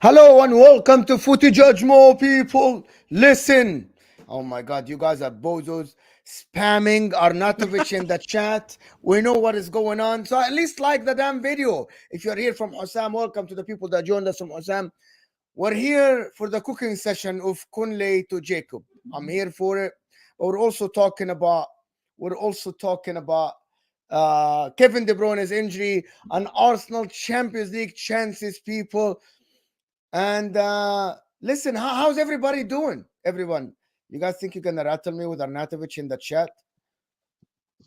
Hello and welcome to Footy Judgmo, people. Listen. Oh my God, you guys are bozos spamming Arnautovic in the chat. We know what is going on. So at least like the damn video. If you're here from Osam, welcome to the people that joined us from Osam. We're here for the cooking session of Kunle to Jacob. I'm here for it. We're also talking about Kevin De Bruyne's injury and Arsenal Champions League chances, people. And listen, how's everybody doing? Everyone, you guys think you're gonna rattle me with Arnautovic in the chat?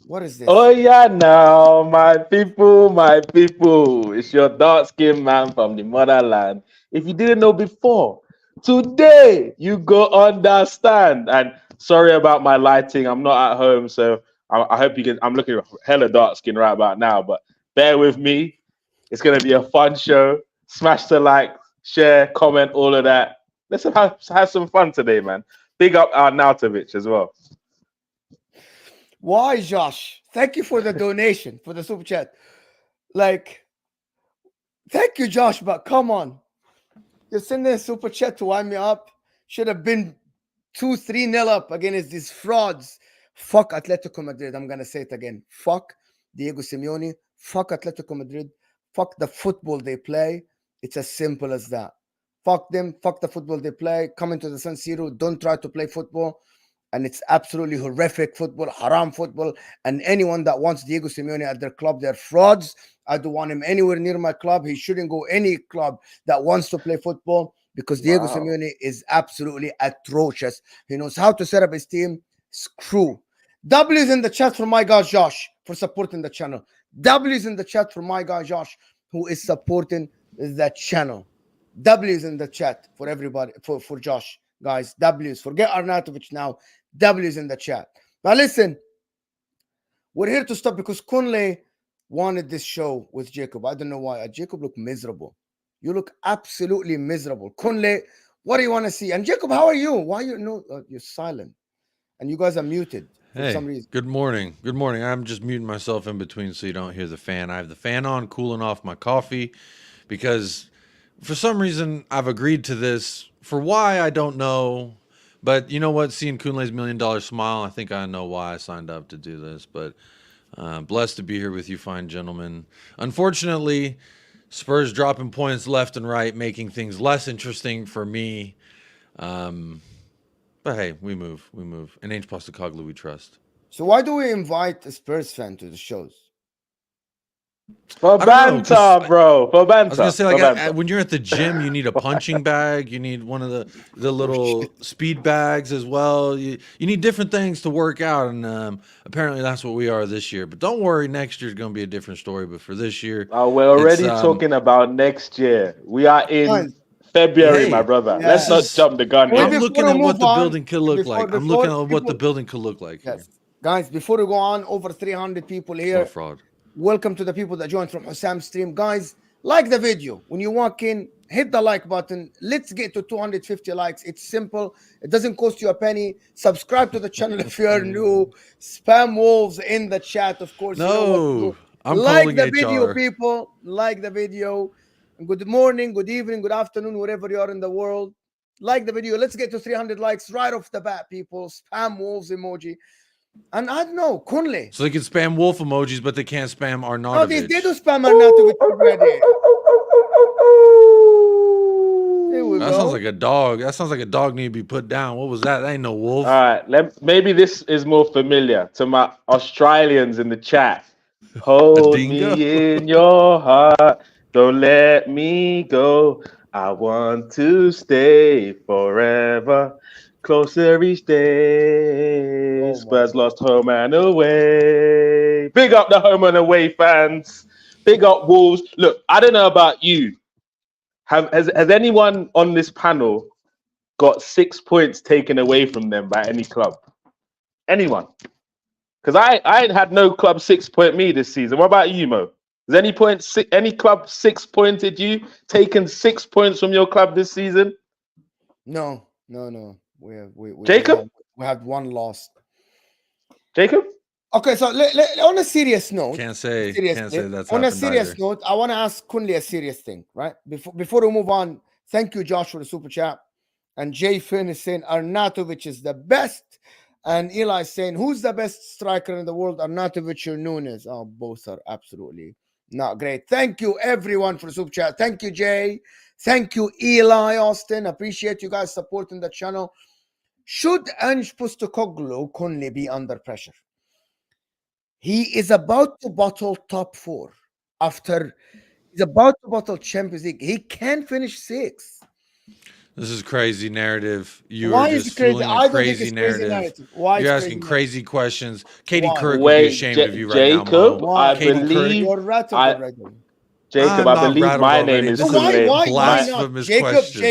What is this? Oh yeah, now my people, it's your dark-skinned man from the motherland. If you didn't know before, today you go understand. And sorry about my lighting, I'm not at home, so I hope you can. I'm looking hella dark skin right about now, but bear with me. It's gonna be a fun show. Smash the like, share, comment, all of that. Let's have some fun today, man. Big up Arnautovic as well. Why, Josh? Thank you for the donation, for the super chat. Like, thank you, Josh, but come on. You're sending a super chat to wind me up. Should have been 2-3-0 up against these frauds. Fuck Atletico Madrid. I'm going to say it again. Fuck Diego Simeone. Fuck Atletico Madrid. Fuck the football they play. It's as simple as that. Fuck them. Fuck the football they play. Come into the San Siro. Don't try to play football. And it's absolutely horrific football, haram football. And anyone that wants Diego Simeone at their club, they're frauds. I don't want him anywhere near my club. He shouldn't go any club that wants to play football because Diego Simeone is absolutely atrocious. He knows how to set up his team. Screw. W's in the chat for my guy Josh for supporting the channel. W's in the chat for my guy Josh who is supporting the channel. W's in the chat for everybody, for Josh. Guys, W's. Forget Arnautovic now. W's in the chat. Now listen, we're here to stop because Kunle wanted this show with Jacob. I don't know why. Jacob looked miserable. You look absolutely miserable. Kunle, what do you want to see? And Jacob, how are you? Why you're silent? And you guys are muted for some reason. Good morning. Good morning. I'm just muting myself in between so you don't hear the fan. I have the fan on, cooling off my coffee because for some reason I've agreed to this. For why, I don't know. But you know what? Seeing Kunle's $1 million smile, I think I know why I signed up to do this. But blessed to be here with you fine gentlemen. Unfortunately, Spurs dropping points left and right, making things less interesting for me. But hey, we move. And Ange Postecoglou we trust. So why do we invite a Spurs fan to the shows? For banter, bro. For banter. I was gonna say, like, when you're at the gym, you need a punching bag. You need one of the little speed bags as well. You need different things to work out, and apparently that's what we are this year. But don't worry, next year's gonna be a different story. But for this year, we're already talking about next year. We are in February, my brother. Yeah. Let's not jump the gun. I'm looking at what the building could look like. I'm looking at what the building could look like. Yes. Guys, before we go on, over 300 people here. No fraud. Welcome to the people that joined from Hossam's stream. Guys, like the video. When you walk in, hit the like button. Let's get to 250 likes. It's simple. It doesn't cost you a penny. Subscribe to the channel if you're new. Spam wolves in the chat, of course. No, I'm like the video, people. Like the video. And good morning, good evening, good afternoon, wherever you are in the world. Like the video. Let's get to 300 likes right off the bat, people. Spam wolves emoji. And I don't know, Kunle. So they can spam wolf emojis, but they can't spam Arnautovic. No, they do spam Arnautovic already. There we that go. Sounds like a dog. That sounds like a dog need to be put down. What was that? That ain't no wolf. All right, maybe this is more familiar to my Australians in the chat. Hold me in your heart. Don't let me go. I want to stay forever. Closer each day. Spurs lost home and away. Big up the home and away fans. Big up Wolves. Look, I don't know about you. Has anyone on this panel got 6 points taken away from them by any club? Anyone? Because I ain't had no club 6-point me this season. What about you, Mo? Has any club 6-pointed you? Taken 6 points from your club this season? No. Jacob? We have one loss. Jacob? Okay, so on a serious note, can't say that's on a serious note, I want to ask Kunle a serious thing, right? Before we move on, Thank you, Josh, for the super chat. And Jay Finn is saying Arnautovic is the best. And Eli is saying, who's the best striker in the world, Arnautovic or Nunes? Oh, both are absolutely not great. Thank you, everyone, for the super chat. Thank you, Jay. Thank you, Eli Austin. Appreciate you guys supporting the channel. Should Ange Postecoglou Conley be under pressure? He is about to bottle top 4 after he's about to bottle Champions League. He can finish 6th. This is crazy narrative. You Why are is just it crazy? fueling a I don't think crazy it's crazy narrative. narrative. Why You're it's asking crazy crazy questions. Katie Why? Kirk would be Wait, ashamed of you right now, Jacob, Mo. Why? I Katie believe You're rattled I already. Jacob, I'm I not believe rattled my already. name is This So is a Kunle. why not? blasphemous Jacob, question.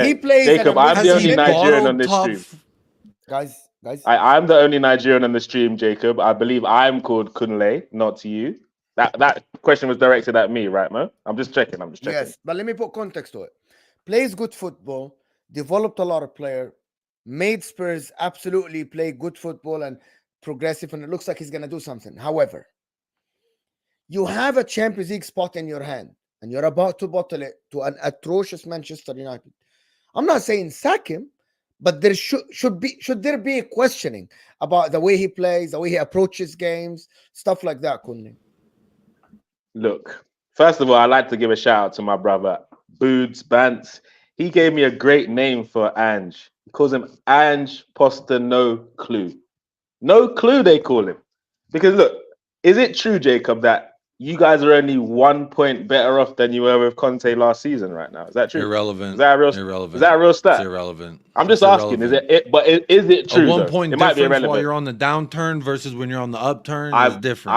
he plays Jacob, at a I'm the Has only he Nigerian on bottled this top? stream. Guys. I'm the only Nigerian on the stream, Jacob. I believe I'm called Kunle, not to you. That question was directed at me, right, Mo? I'm just checking. Yes, but let me put context to it. Plays good football, developed a lot of player, made Spurs absolutely play good football and progressive, and it looks like he's going to do something. However, you have a Champions League spot in your hand, and you're about to bottle it to an atrocious Manchester United. I'm not saying sack him, but there should there be a questioning about the way he plays, the way he approaches games, stuff like that, Kunle. Look, first of all, I'd like to give a shout out to my brother, Boods Bantz. He gave me a great name for Ange. He calls him Ange Poster No Clue. No clue, they call him. Because look, is it true, Jacob, that you guys are only 1 point better off than you were with Conte last season right now? Is that true? Irrelevant. Is that a real? Irrelevant. Is that a real stat? It's irrelevant. I'm just asking. Is it? But is it true? A 1 though? point It might be difference irrelevant. while you're on the downturn versus when you're on the upturn is different.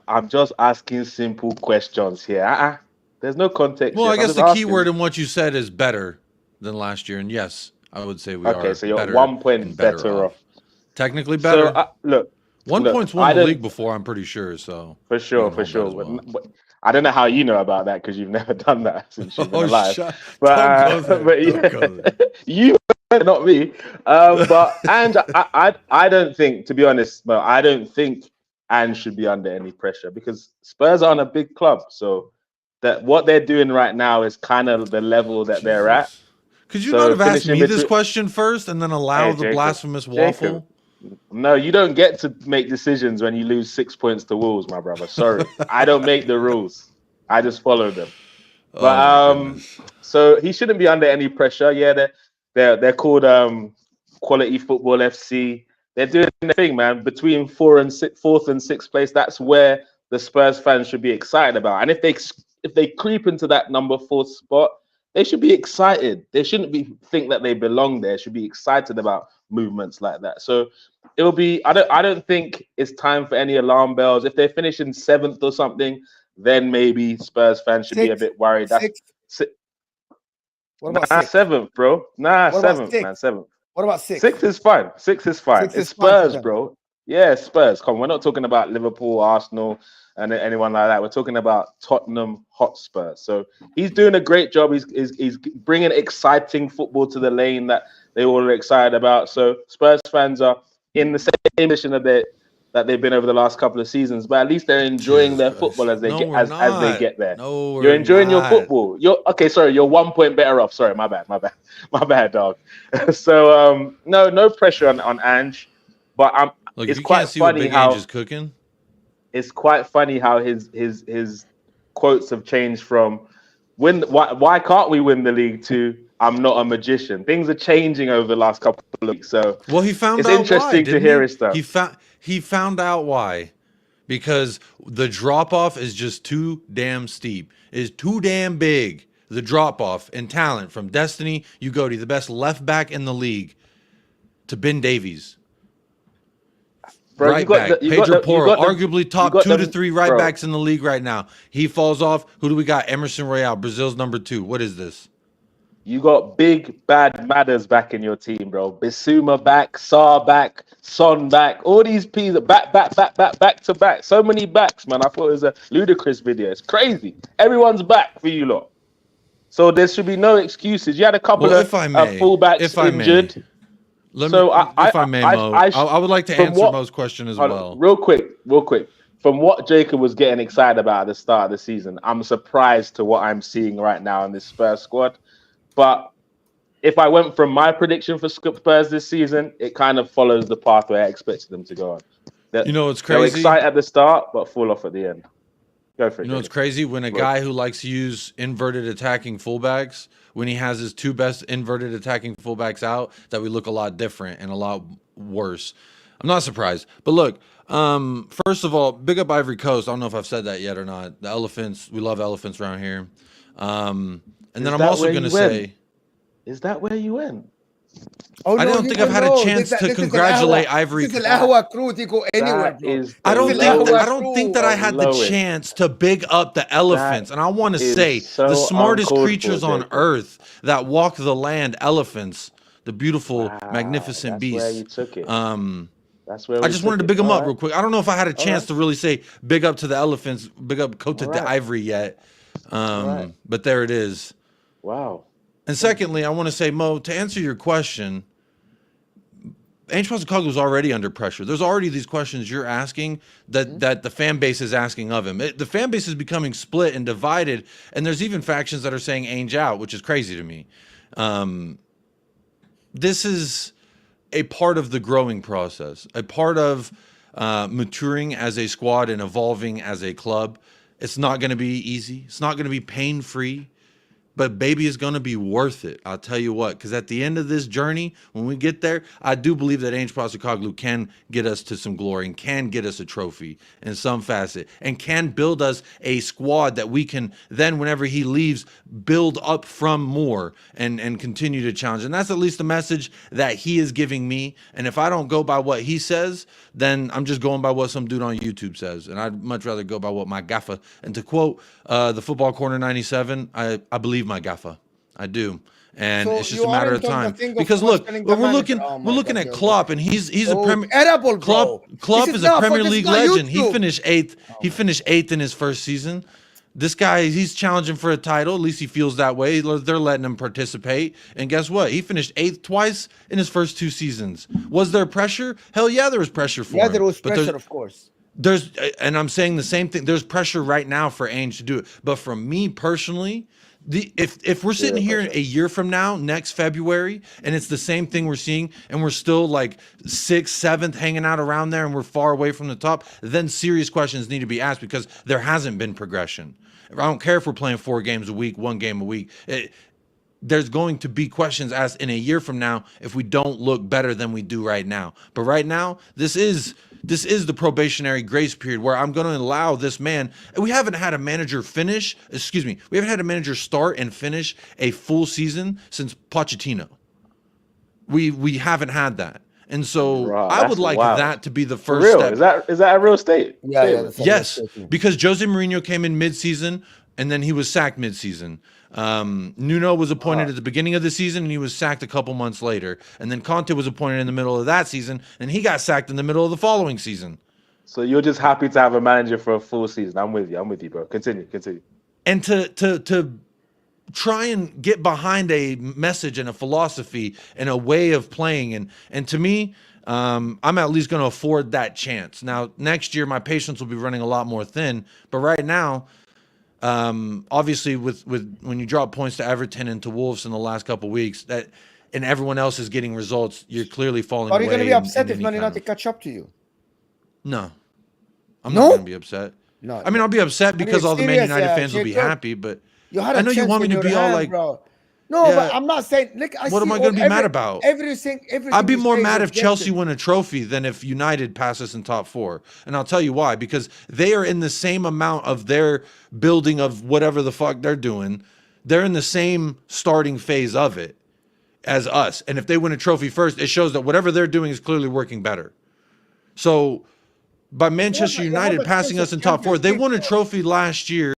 I'm just asking simple questions here. There's no context. Well, here. I guess I'm the just key asking. word in what you said is better than last year, and yes, I would say we are. Okay, so you're better 1 point and better off. Technically better. So look, 1 point's won the league before, I'm pretty sure. So for sure. But I don't know how you know about that because you've never done that since you've been alive. But yeah, you, not me. But Ange, I don't think, to be honest, Mo, I don't think Ange should be under any pressure because Spurs aren't a big club. So that what they're doing right now is kind of the level that they're at. Could you not have asked me this question first and then allow the blasphemous waffle? No, you don't get to make decisions when you lose 6 points to Wolves, my brother. Sorry. I don't make the rules. I just follow them. But so he shouldn't be under any pressure. Yeah, they're called Quality Football FC. They're doing their thing, man. Between fourth and sixth place, that's where the Spurs fans should be excited about. And if they creep into that number 4 spot, they should be excited. They shouldn't think that they belong there. They should be excited about movements like that. So it'll be. I don't think it's time for any alarm bells. If they're finishing 7th or something, then maybe Spurs fans should be a bit worried. That's what about 6th? 7th, bro. 7th, man. 7th. What about 6th? 6th is fine. 6th is fine. It's Spurs, bro. Yeah, Spurs. Come on, we're not talking about Liverpool, Arsenal, and anyone like that. We're talking about Tottenham Hotspur. So he's doing a great job. He's bringing exciting football to the lane that they all are excited about. So Spurs fans are in the same position that they've been over the last couple of seasons, but at least they're enjoying their football as they get there. No, you're enjoying your football. You're 1 point better off. Sorry, my bad, dog. So no pressure on Ange, but it's quite funny how Ange is cooking. It's quite funny how his quotes have changed from why can't we win the league to I'm not a magician. Things are changing over the last couple of weeks. So he found it's out interesting to hear his stuff. He found out why. Because the drop off is just too damn steep. Is too damn big. The drop off in talent from Destiny, you go to the best left back in the league to Ben Davies. Bro, right back, Pedro Porro, arguably top 2 to 3 right backs in the league right now. He falls off. Who do we got? Emerson Royale, Brazil's number 2. What is this? You got big bad Madders back in your team, bro. Bissouma back, Sarr back, Son back. All these P's are back to back. So many backs, man. I thought it was a ludicrous video. It's crazy. Everyone's back for you lot. So there should be no excuses. You had a couple of fullbacks injured. If I may, Mo, I would like to answer Mo's question as well. Real quick. From what Jacob was getting excited about at the start of the season, I'm surprised to what I'm seeing right now in this Spurs squad. But if I went from my prediction for Spurs this season, it kind of follows the pathway I expected them to go on. You know what's They'll crazy? excite at the start, but fall off at the end. Go for it. You know what's crazy? When a guy who likes to use inverted attacking fullbacks, when he has his two best inverted attacking fullbacks out, that we look a lot different and a lot worse. I'm not surprised. But look, first of all, big up Ivory Coast. I don't know if I've said that yet or not. The elephants, we love elephants around here. And then I'm also going to say... Is that where you went? Oh, no, I don't think I've had a chance to congratulate Ivory Coast. This is Al Cruz. You go anywhere, bro. I don't think that I had the chance to big up the elephants. And I want to say the smartest creatures on earth that walk the land, elephants, the beautiful, magnificent beasts. That's where you took it. That's where I just wanted to big them up real quick. I don't know if I had a chance to really say big up to the elephants, big up Cote d'Ivory yet. But there it is. Wow. And secondly, I want to say, Mo, to answer your question, Ange Postecoglou is already under pressure. There's already these questions you're asking that the fan base is asking of him. The fan base is becoming split and divided, and there's even factions that are saying Ange out, which is crazy to me. This is a part of the growing process, a part of maturing as a squad and evolving as a club. It's not going to be easy. It's not going to be pain-free. But baby, it's going to be worth it. I'll tell you what, because at the end of this journey, when we get there, I do believe that Ange Postecoglou can get us to some glory and can get us a trophy in some facet and can build us a squad that we can then, whenever he leaves, build up from more and continue to challenge. And that's at least the message that he is giving me. And if I don't go by what he says, then I'm just going by what some dude on YouTube says. And I'd much rather go by what my gaffer. And to quote the Football Corner 97, I believe my gaffer. I do. And so it's just a matter of time. Because look, we're looking at Klopp, and he's a Premier Klopp is a Premier League legend. He finished eighth. He finished eighth in his first season. This guy, he's challenging for a title. At least he feels that way. They're letting him participate. And guess what? He finished eighth twice in his first two seasons. Was there pressure? Hell yeah, there was pressure for him. Yeah, there was pressure, of course. And I'm saying the same thing. There's pressure right now for Ange to do it. But for me personally, if we're sitting here a year from now, next February, and it's the same thing we're seeing, and we're still like 6th, 7th, hanging out around there, and we're far away from the top, then serious questions need to be asked because there hasn't been progression. I don't care if we're playing 4 games a week, 1 game a week. There's going to be questions asked in a year from now if we don't look better than we do right now. But right now, this is the probationary grace period where I'm going to allow this man. We haven't had a manager we haven't had a manager start and finish a full season since Pochettino. We haven't had that. And so I would like that to be the first step. Is that a real state? Yeah. Yes, because Jose Mourinho came in mid-season and then he was sacked mid-season. Nuno was appointed at the beginning of the season and he was sacked a couple months later. And then Conte was appointed in the middle of that season and he got sacked in the middle of the following season. So you're just happy to have a manager for a full season. I'm with you, bro. Continue. And to try and get behind a message and a philosophy and a way of playing. And to me, I'm at least going to afford that chance. Now, next year, my patience will be running a lot more thin. But right now, obviously, with when you drop points to Everton and to Wolves in the last couple of weeks, and everyone else is getting results, you're clearly falling away. Are you going to be upset if Man United catch up to you? No. I'm not going to be upset. No. I mean, I'll be upset because all the Man United fans will be happy, but I know you want me to be all like, bro. No, but I'm not saying. Look, what am I going to be mad about? Everything I'd be more mad if Chelsea win a trophy than if United pass us in top 4. And I'll tell you why. Because they are in the same amount of their building of whatever the fuck they're doing. They're in the same starting phase of it as us. And if they win a trophy first, it shows that whatever they're doing is clearly working better. So by Manchester United passing us in top 4, they won a trophy last year.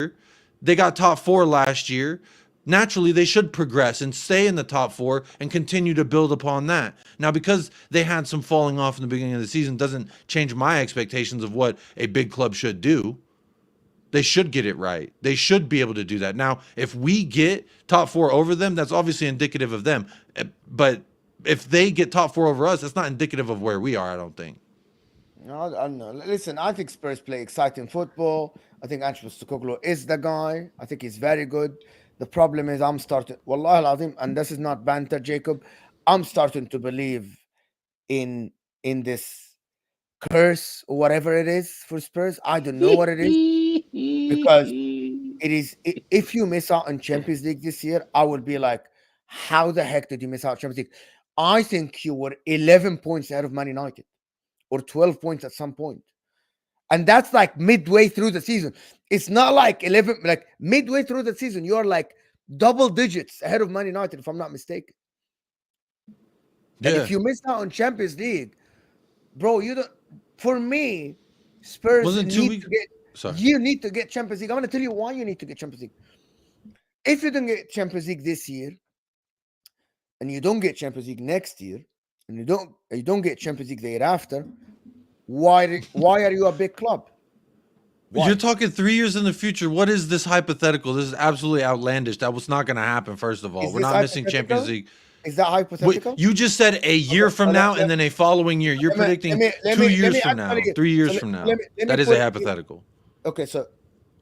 They got top 4 last year. Naturally, they should progress and stay in the top 4 and continue to build upon that. Now, because they had some falling off in the beginning of the season doesn't change my expectations of what a big club should do. They should get it right. They should be able to do that. Now, if we get top 4 over them, that's obviously indicative of them. But if they get top 4 over us, that's not indicative of where we are, I don't think. No. Listen, I think Spurs play exciting football. I think Ange Postecoglou is the guy. I think he's very good. The problem is I'm starting, Wallah al-Azim, and this is not banter, Jacob. I'm starting to believe in this curse or whatever it is for Spurs. I don't know what it is, because it is, if you miss out on Champions League this year, I will be like, how the heck did you miss out on Champions League? I think you were 11 points ahead of Man United, or 12 points at some point. And that's like midway through the season. It's not like 11, like midway through the season, you're like double digits ahead of Man United, if I'm not mistaken. And if you miss out on Champions League, bro, you don't. For me, Spurs need to get. Sorry. You need to get Champions League. I'm going to tell you why you need to get Champions League. If you don't get Champions League this year, and you don't get Champions League next year, and you don't get Champions League the year after, why are you a big club? Why? You're talking 3 years in the future. What is this hypothetical? This is absolutely outlandish. That was not going to happen. First of all, we're not missing Champions League. Is that hypothetical? You just said a year from now and then a following year. You're predicting 2 years from now, 3 years from now. That is a hypothetical. Okay, so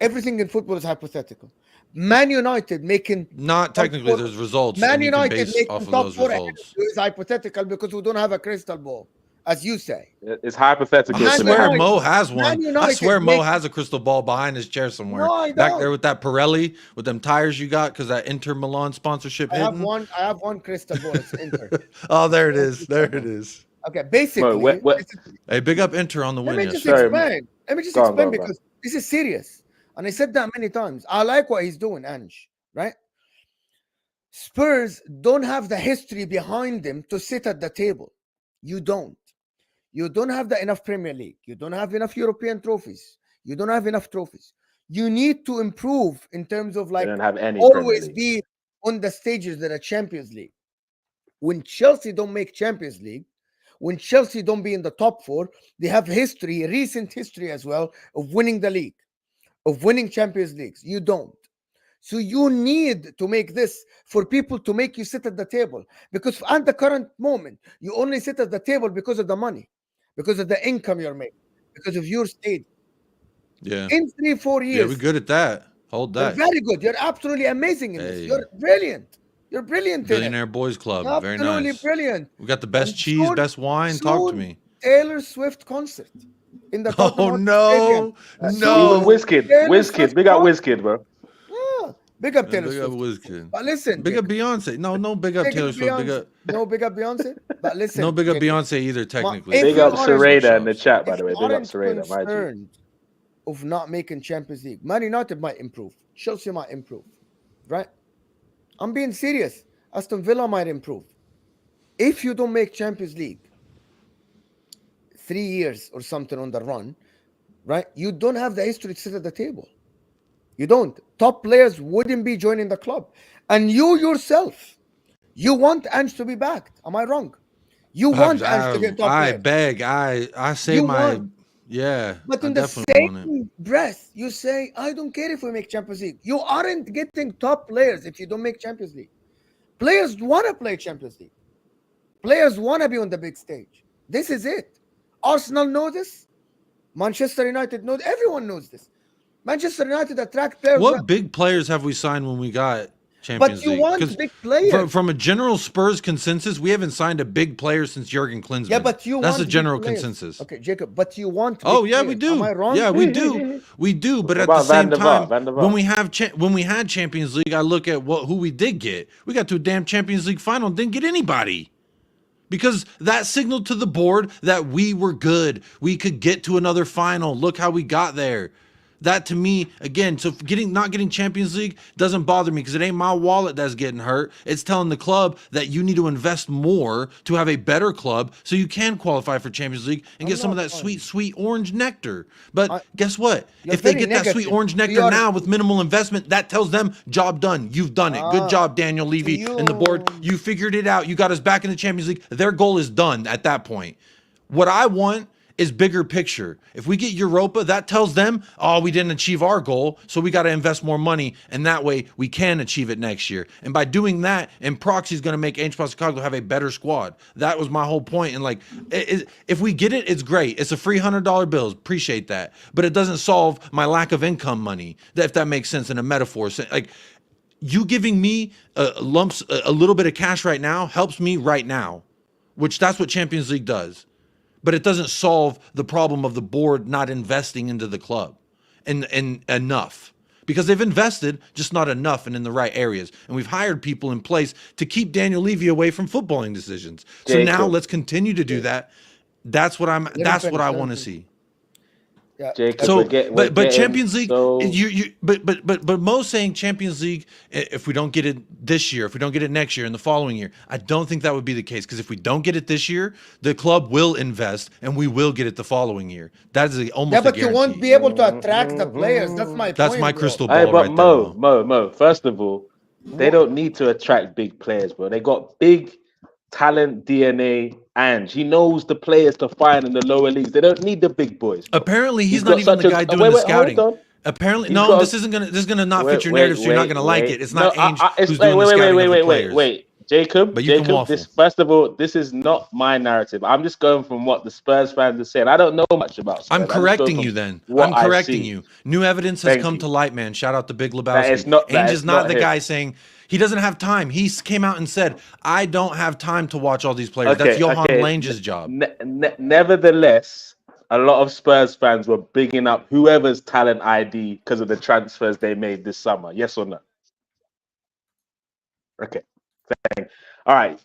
everything in football is hypothetical. Man United making not technically, there's results. Man United making off of top four is hypothetical because we don't have a crystal ball, as you say. It's hypothetical. I swear Mo has one. I swear Mo has a crystal ball behind his chair somewhere. No, I don't. Back there with that Pirelli, with them tires you got, because that Inter Milan sponsorship. I have one crystal ball. It's Inter. Oh, there it is. There it is. Okay, basically. Hey, big up Inter on the win. Let me just explain because this is serious. And I said that many times. I like what he's doing, Ange, right? Spurs don't have the history behind them to sit at the table. You don't. You don't have enough Premier League. You don't have enough European trophies. You don't have enough trophies. You need to improve in terms of like always be on the stages that are Champions League. When Chelsea don't make Champions League, when Chelsea don't be in the top four, they have history, recent history as well, of winning the league, of winning Champions Leagues. You don't. So you need to make this for people to make you sit at the table. Because at the current moment, you only sit at the table because of the money, because of the income you're making, because of your stage. Yeah. In 3-4 years. Yeah, we're good at that. Hold that. You're very good. You're absolutely amazing in this. You're brilliant. You're brilliant. Billionaire Boys Club. Very nice. Absolutely brilliant. We got the best cheese, best wine. Talk to me. Taylor Swift concert in the Tottenham no. Even Wizkid. Big up Wizkid, bro. Yeah. Big up Taylor Swift. Wizkid. But listen. Big up Beyonce. No big up Taylor Swift. No big up Beyonce. But listen. No big up Beyonce either, technically. Big up Serena in the chat, by the way. Big up Serena, my G. Of not making Champions League. Man United might improve. Chelsea might improve. Right? I'm being serious. Aston Villa might improve. If you don't make Champions League 3 years or something on the run, right? You don't have the history to sit at the table. You don't. Top players wouldn't be joining the club. And you yourself, you want Ange to be backed. Am I wrong? You want Ange to get top players. I beg. I say you my... Want. Yeah. But in the same breath, you say, I don't care if we make Champions League. You aren't getting top players if you don't make Champions League. Players want to play Champions League. Players want to be on the big stage. This is it. Arsenal know this. Manchester United knows. Everyone knows this. Manchester United attract players. What big players have we signed when we got Champions League? But you want big players. From a general Spurs consensus, we haven't signed a big player since Jurgen Klinsmann. Yeah, but you that's want a general consensus. Okay, Jacob, but you want big players. We do. Am I wrong? Yeah, we do. We do, but at the same time, when we had Champions League, I look at who we did get. We got to a damn Champions League final and didn't get anybody. Because that signaled to the board that we were good. We could get to another final. Look how we got there. That to me, again, so not getting Champions League doesn't bother me because it ain't my wallet that's getting hurt. It's telling the club that you need to invest more to have a better club so you can qualify for Champions League and get some of that sweet, sweet orange nectar. But guess what? If they get that sweet orange nectar now with minimal investment, that tells them, job done. You've done it. Good job, Daniel Levy and the board. You figured it out. You got us back in the Champions League. Their goal is done at that point. What I want is bigger picture. If we get Europa, that tells them, oh, we didn't achieve our goal, so we got to invest more money, and that way we can achieve it next year. And by doing that, and proxy is going to make Ange Postecoglou have a better squad. That was my whole point. And like, if we get it, it's great. It's a free $100 bill. Appreciate that. But it doesn't solve my lack of income money, if that makes sense in a metaphor. Like, you giving me a little bit of cash right now helps me right now, which that's what Champions League does. But it doesn't solve the problem of the board not investing into the club and enough, because they've invested, just not enough and in the right areas. And we've hired people in place to keep Daniel Levy away from footballing decisions. So now let's continue to do that. That's what I want to see. Yeah. Jacob, So, we're but getting Champions League, so... but Mo's saying Champions League. If we don't get it this year, if we don't get it next year and the following year, I don't think that would be the case. Because if we don't get it this year, the club will invest and we will get it the following year. That is almost Yeah, but you won't be able to attract the players. That's my That's point, my bro. crystal Hey, ball but right there, Mo. First of all, they don't need to attract big players, bro. They got big talent DNA. Ange, he knows the players to find in the lower leagues. They don't need the big boys, bro. Apparently, he's got not even the such guy a... doing the scouting. Hold on. Apparently, He's no, got this is gonna not fit your narrative, so you're not gonna like it. It's not Ange who's doing the scouting of the players. Jacob, But you can waffle. this, first of all, this is not my narrative. I'm just going from what the Spurs fans are saying. I don't know much about Spurs. I'm correcting you then. I'm correcting you. New evidence has come to light, man. Shout out to Big Lebowski. Ange is not the guy saying he doesn't have time. He came out and said, I don't have time to watch all these players. That's Johan Lange's job. Nevertheless, a lot of Spurs fans were bigging up whoever's talent ID because of the transfers they made this summer. Yes or no? Okay. All right.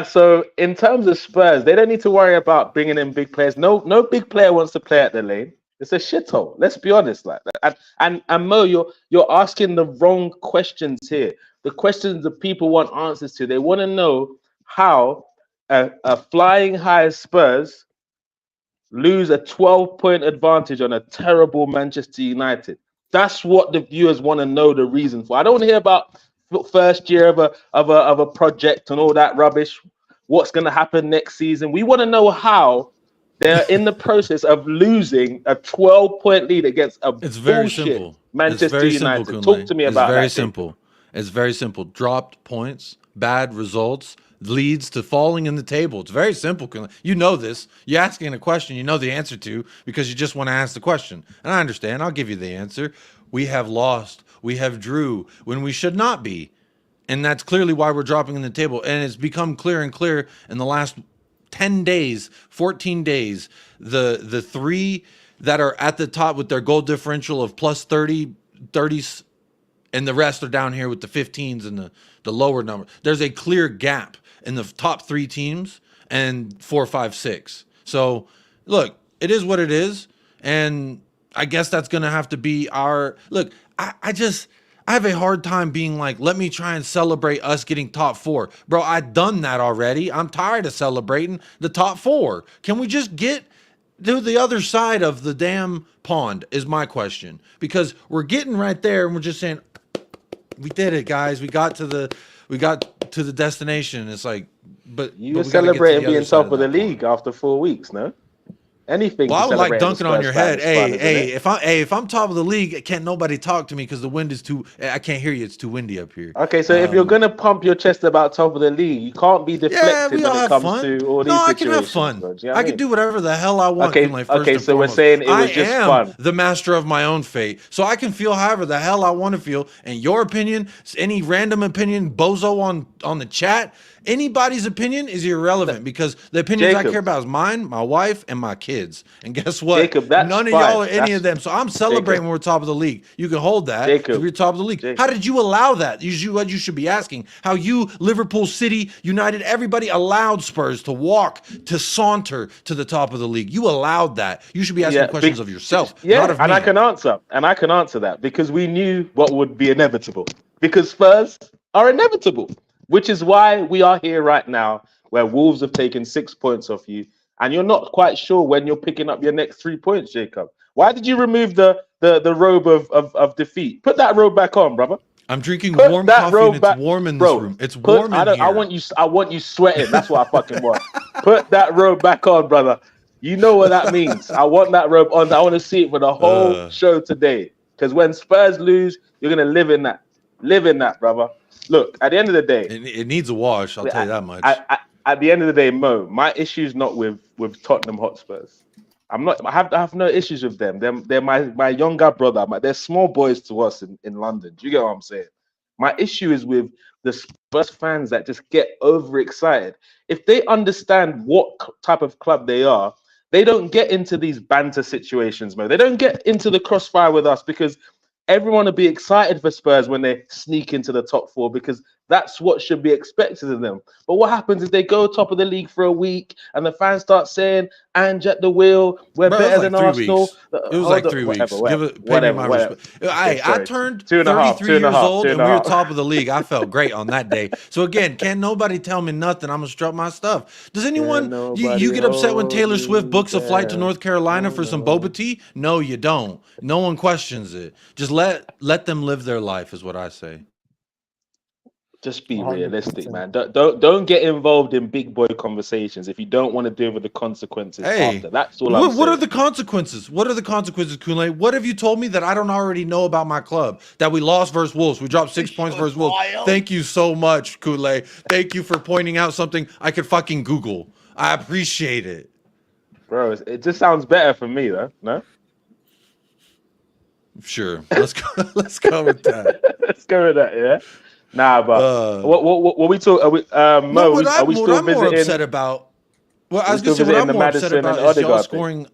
So in terms of Spurs, they don't need to worry about bringing in big players. No big player wants to play at the lane. It's a shithole. Let's be honest, like that. And Mo, you're asking the wrong questions here. The questions that people want answers to. They want to know how a flying high Spurs lose a 12-point advantage on a terrible Manchester United. That's what the viewers want to know the reason for. I don't want to hear about first year of a project and all that rubbish. What's going to happen next season? We want to know how they're in the process of losing a 12-point lead against a bullshit Manchester United. Talk to me about that. It's very simple. It's very simple. Dropped points, bad results, leads to falling in the table. It's very simple. You know this. You're asking a question you know the answer to because you just want to ask the question. And I understand. I'll give you the answer. We have lost. We have drew when we should not be. And that's clearly why we're dropping in the table. And it's become clear and clear in the last 10 days, 14 days. The three that are at the top with their goal differential of plus 30s, and the rest are down here with the 15s and the lower number. There's a clear gap in the top three teams and 4, 5, 6. So look, it is what it is. And I guess that's going to have to be our look. I have a hard time being like, let me try and celebrate us getting top 4. Bro, I've done that already. I'm tired of celebrating the top 4. Can we just get to the other side of the damn pond is my question. Because we're getting right there and we're just saying, we did it, guys. We got to the destination. It's like, but you were celebrating being top of the league after 4 weeks, no? Anything. Well, I would like dunking on your head. If I'm top of the league, can't nobody talk to me because the wind is too. I can't hear you. It's too windy up here. Okay, so if you're gonna pump your chest about top of the league, you can't be deflected when it comes to all these situations. I can have fun. Bro, you know I can do whatever the hell I want. Okay, so we're saying it was just fun. The master of my own fate, so I can feel however the hell I want to feel. And your opinion, any random opinion, bozo on the chat. Anybody's opinion is irrelevant because the opinions I care about is mine, my wife, and my kids. And guess what? Jacob, none of y'all are any of them. So I'm celebrating when we're top of the league. You can hold that because we're top of the league. How did you allow that? What you should be asking. How you, Liverpool, City, United, everybody allowed Spurs to walk, to saunter to the top of the league. You allowed that. You should be asking questions of yourself, not of me. I can answer that because we knew what would be inevitable. Because Spurs are inevitable. Which is why we are here right now, where Wolves have taken 6 points off you, and you're not quite sure when you're picking up your next 3 points, Jacob. Why did you remove the robe of defeat? Put that robe back on, brother. I'm drinking warm coffee and it's warm in this room. It's warm in here. I want you sweating. That's what I fucking want. Put that robe back on, brother. You know what that means. I want that robe on. I want to see it for the whole show today. Because when Spurs lose, you're gonna live in that. Live in that, brother. Look, at the end of the day, it needs a wash. I'll tell you that much. At the end of the day, Mo, my issue's not with Tottenham Hotspurs. I have no issues with them. They're my younger brother. They're small boys to us in London. Do you get what I'm saying? My issue is with the Spurs fans that just get overexcited. If they understand what type of club they are, they don't get into these banter situations, man. They don't get into the crossfire with us because everyone will be excited for Spurs when they sneak into the top four because that's what should be expected of them. But what happens is they go top of the league for a week and the fans start saying, Ange at the wheel, we're Bro, it was better like than 3 Arsenal. weeks. It was Hold like up, 3 whatever, weeks. whatever, Pay me whatever, my whatever. respect. Okay, I sorry. turned 2.5, 33 years old, and we were 2.5. top of the league. I felt great on that day. So again, can't nobody tell me nothing. I'm gonna strut my stuff. Does anyone Can you nobody get upset when hold Taylor Swift me books a flight to down? North Carolina Oh, for some no. boba tea? No, you don't. No one questions it. Just let them live their life, is what I say. Just be realistic, 100%. man. Don't get involved in big boy conversations if you don't want to deal with the consequences Hey, after. That's all I'm what are saying. the consequences? What are the consequences, Kunle? What have you told me that I don't already know about my club? That we lost versus Wolves. We dropped 6 This points show's versus Wolves. wild. Thank you so much, Kunle. Thank you for pointing out something I could fucking Google. I appreciate it. Bro, it just sounds better for me, though. No? Sure. Let's go. Let's go with that. Let's go with that, yeah? Nah, but Uh, what we talk? Are we, no, Mo? Are we what still I'm more visiting? upset about. Well, I Are we was gonna still say what visiting I'm the more upset Madison and about is y'all Odegaard thing? scoring.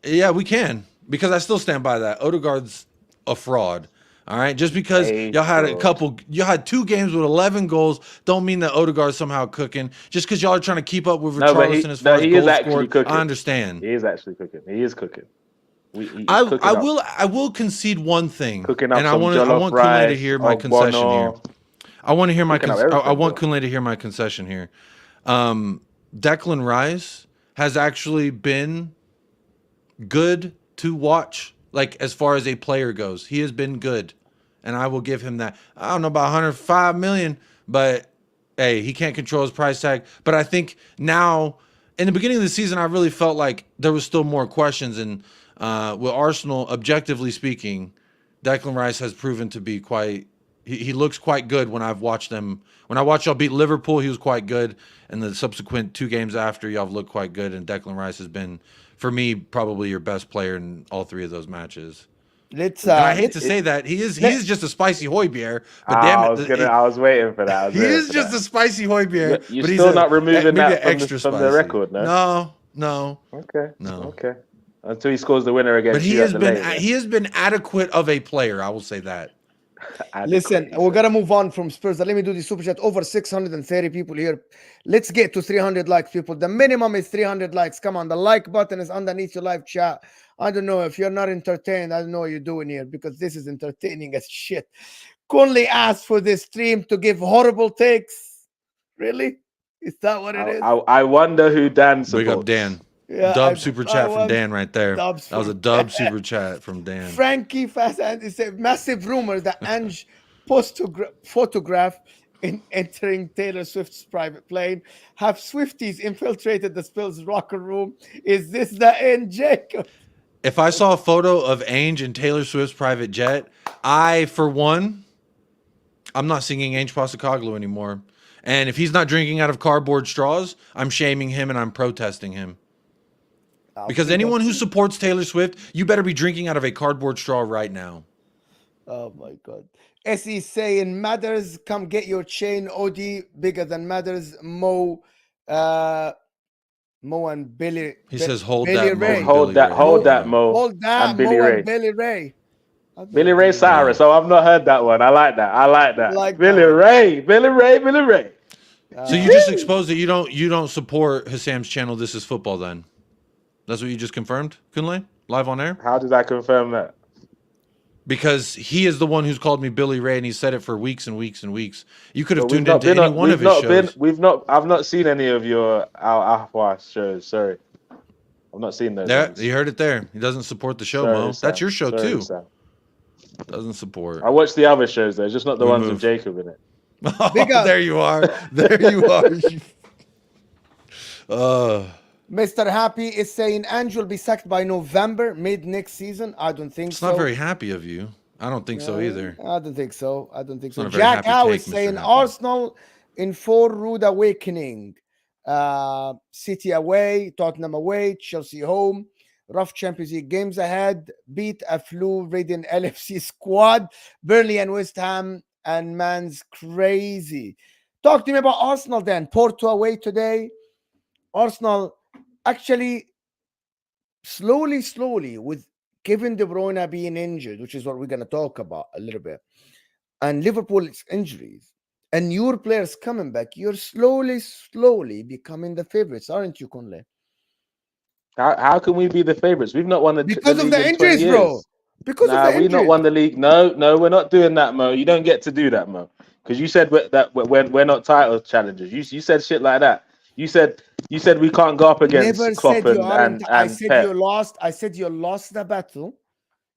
Yeah, we can because I still stand by that. Odegaard's a fraud. All right, just because A y'all had fraud. you had 2 games with 11 goals, don't mean that Odegaard's somehow cooking. Just because y'all are trying to keep up with No, but Richarlison as far as he is goals actually scored, I cooking. understand. He is actually cooking. He is cooking. He's cooking up, I will concede one thing, cooking up and some I jollof want Kunle to rice, hear my concession here. ogbono, I want to hear cooking up I everything, want bro. Kunle to hear my concession here. Declan Rice has actually been good to watch, like as far as a player goes. He has been good, and I will give him that. I don't know about 105 million, but hey, he can't control his price tag. But I think now, in the beginning of the season, I really felt like there was still more questions. And with Arsenal, objectively speaking, Declan Rice has proven to be quite. He looks quite good when I've watched them. When I watched y'all beat Liverpool, he was quite good, and the subsequent 2 games after, y'all have looked quite good. And Declan Rice has been, for me, probably your best player in all 3 of those matches. Let's And I hate let to say that he is let just a spicy Hojbjerg, but damn it, I was waiting for that. I was he waiting is for just that. a spicy Hojbjerg, You're but he's still not removing maybe that an extra from the spicy. record, no? No. Okay. No. Okay. Until he scores the winner But against you at the late. Yeah? he has been adequate of a player. I will say that. listen. Adequate, he We're said. gonna move on from Spurs. Let me do the super chat. Over 630 people here. Let's get to 300 likes, people. The minimum is 300 likes. Come on, the like button is underneath your live chat. I don't know if you're not entertained. I don't know what you're doing here because this is entertaining as shit. Conley asked for this stream to give horrible takes. Really? Is that what it is? I wonder who Dan Big up supports. Dan. Yeah, Dub super I chat from want Dan right there. dubs That was a from dub super chat from Dan. Frankie Fast, and it's a massive rumor that Ange photograph in entering Taylor Swift's private plane. Have Swifties infiltrated the Spurs locker room? Is this the end, Jacob? If I saw a photo of Ange and Taylor Swift's private jet, for one, I'm not singing Ange Postecoglou anymore. And if he's not drinking out of cardboard straws, I'm shaming him and I'm protesting him. Because anyone who supports Taylor Swift, you better be drinking out of a cardboard straw right now. Oh my God. SE saying Matters, come get your chain. OD bigger than Matters. Mo and Billy. He says, "Hold Billy that, Mo Ray. and Billy Ray." Hold that, Yeah. Mo. Hold that, And Billy Mo Ray. and Billy Ray. Billy Ray Cyrus. Yeah. Oh, I've not heard that one. I like that. Like Billy that one. Ray. Billy Ray. So you just exposed that you don't support Hassam's channel. This is football. Then that's what you just confirmed, Kunle, live on air. How did I confirm that? Because he is the one who's called me Billy Ray, and he said it for weeks and weeks and weeks. You could have But we've tuned not into been any on. one of We've his not been. shows. We've not. I've not seen any of your Al Ahwa shows. Sorry, I've not seen those. Yeah, ones. you heard it there. He doesn't support the show, Sorry, Mo. Sam. That's your show Sorry, too. Sam. Doesn't support. I watch the other shows though, just not the We ones move. with Jacob in it. Big up. There you are. There you are. Mr. Happy is saying Ange will be sacked by November, mid next season. I don't think It's so. not very happy of you. I don't think so either. I don't think so. not a very Jack happy Howe take, is Mr. saying Happy. Arsenal in 4 rude awakening. City away, Tottenham away, Chelsea home. Rough Champions League games ahead. Beat a flu-ridden LFC squad. Burnley and West Ham and man's crazy. Talk to me about Arsenal then. Porto away today. Arsenal actually slowly, with Kevin De Bruyne being injured, which is what we're going to talk about a little bit, and Liverpool's injuries, and your players coming back, you're slowly becoming the favorites, aren't you, Conley? How can we be the favorites? We've not won the Because of league the in 20 injuries, bro. years. Because of Nah, the we not injuries. won the league. No, we're not doing that, Mo. You don't get to do that, Mo. Because you said we're not title challengers. You said shit like that. You said we can't go up against Never Klopp said you aren't. I and said you Pep. lost. I said you lost the battle.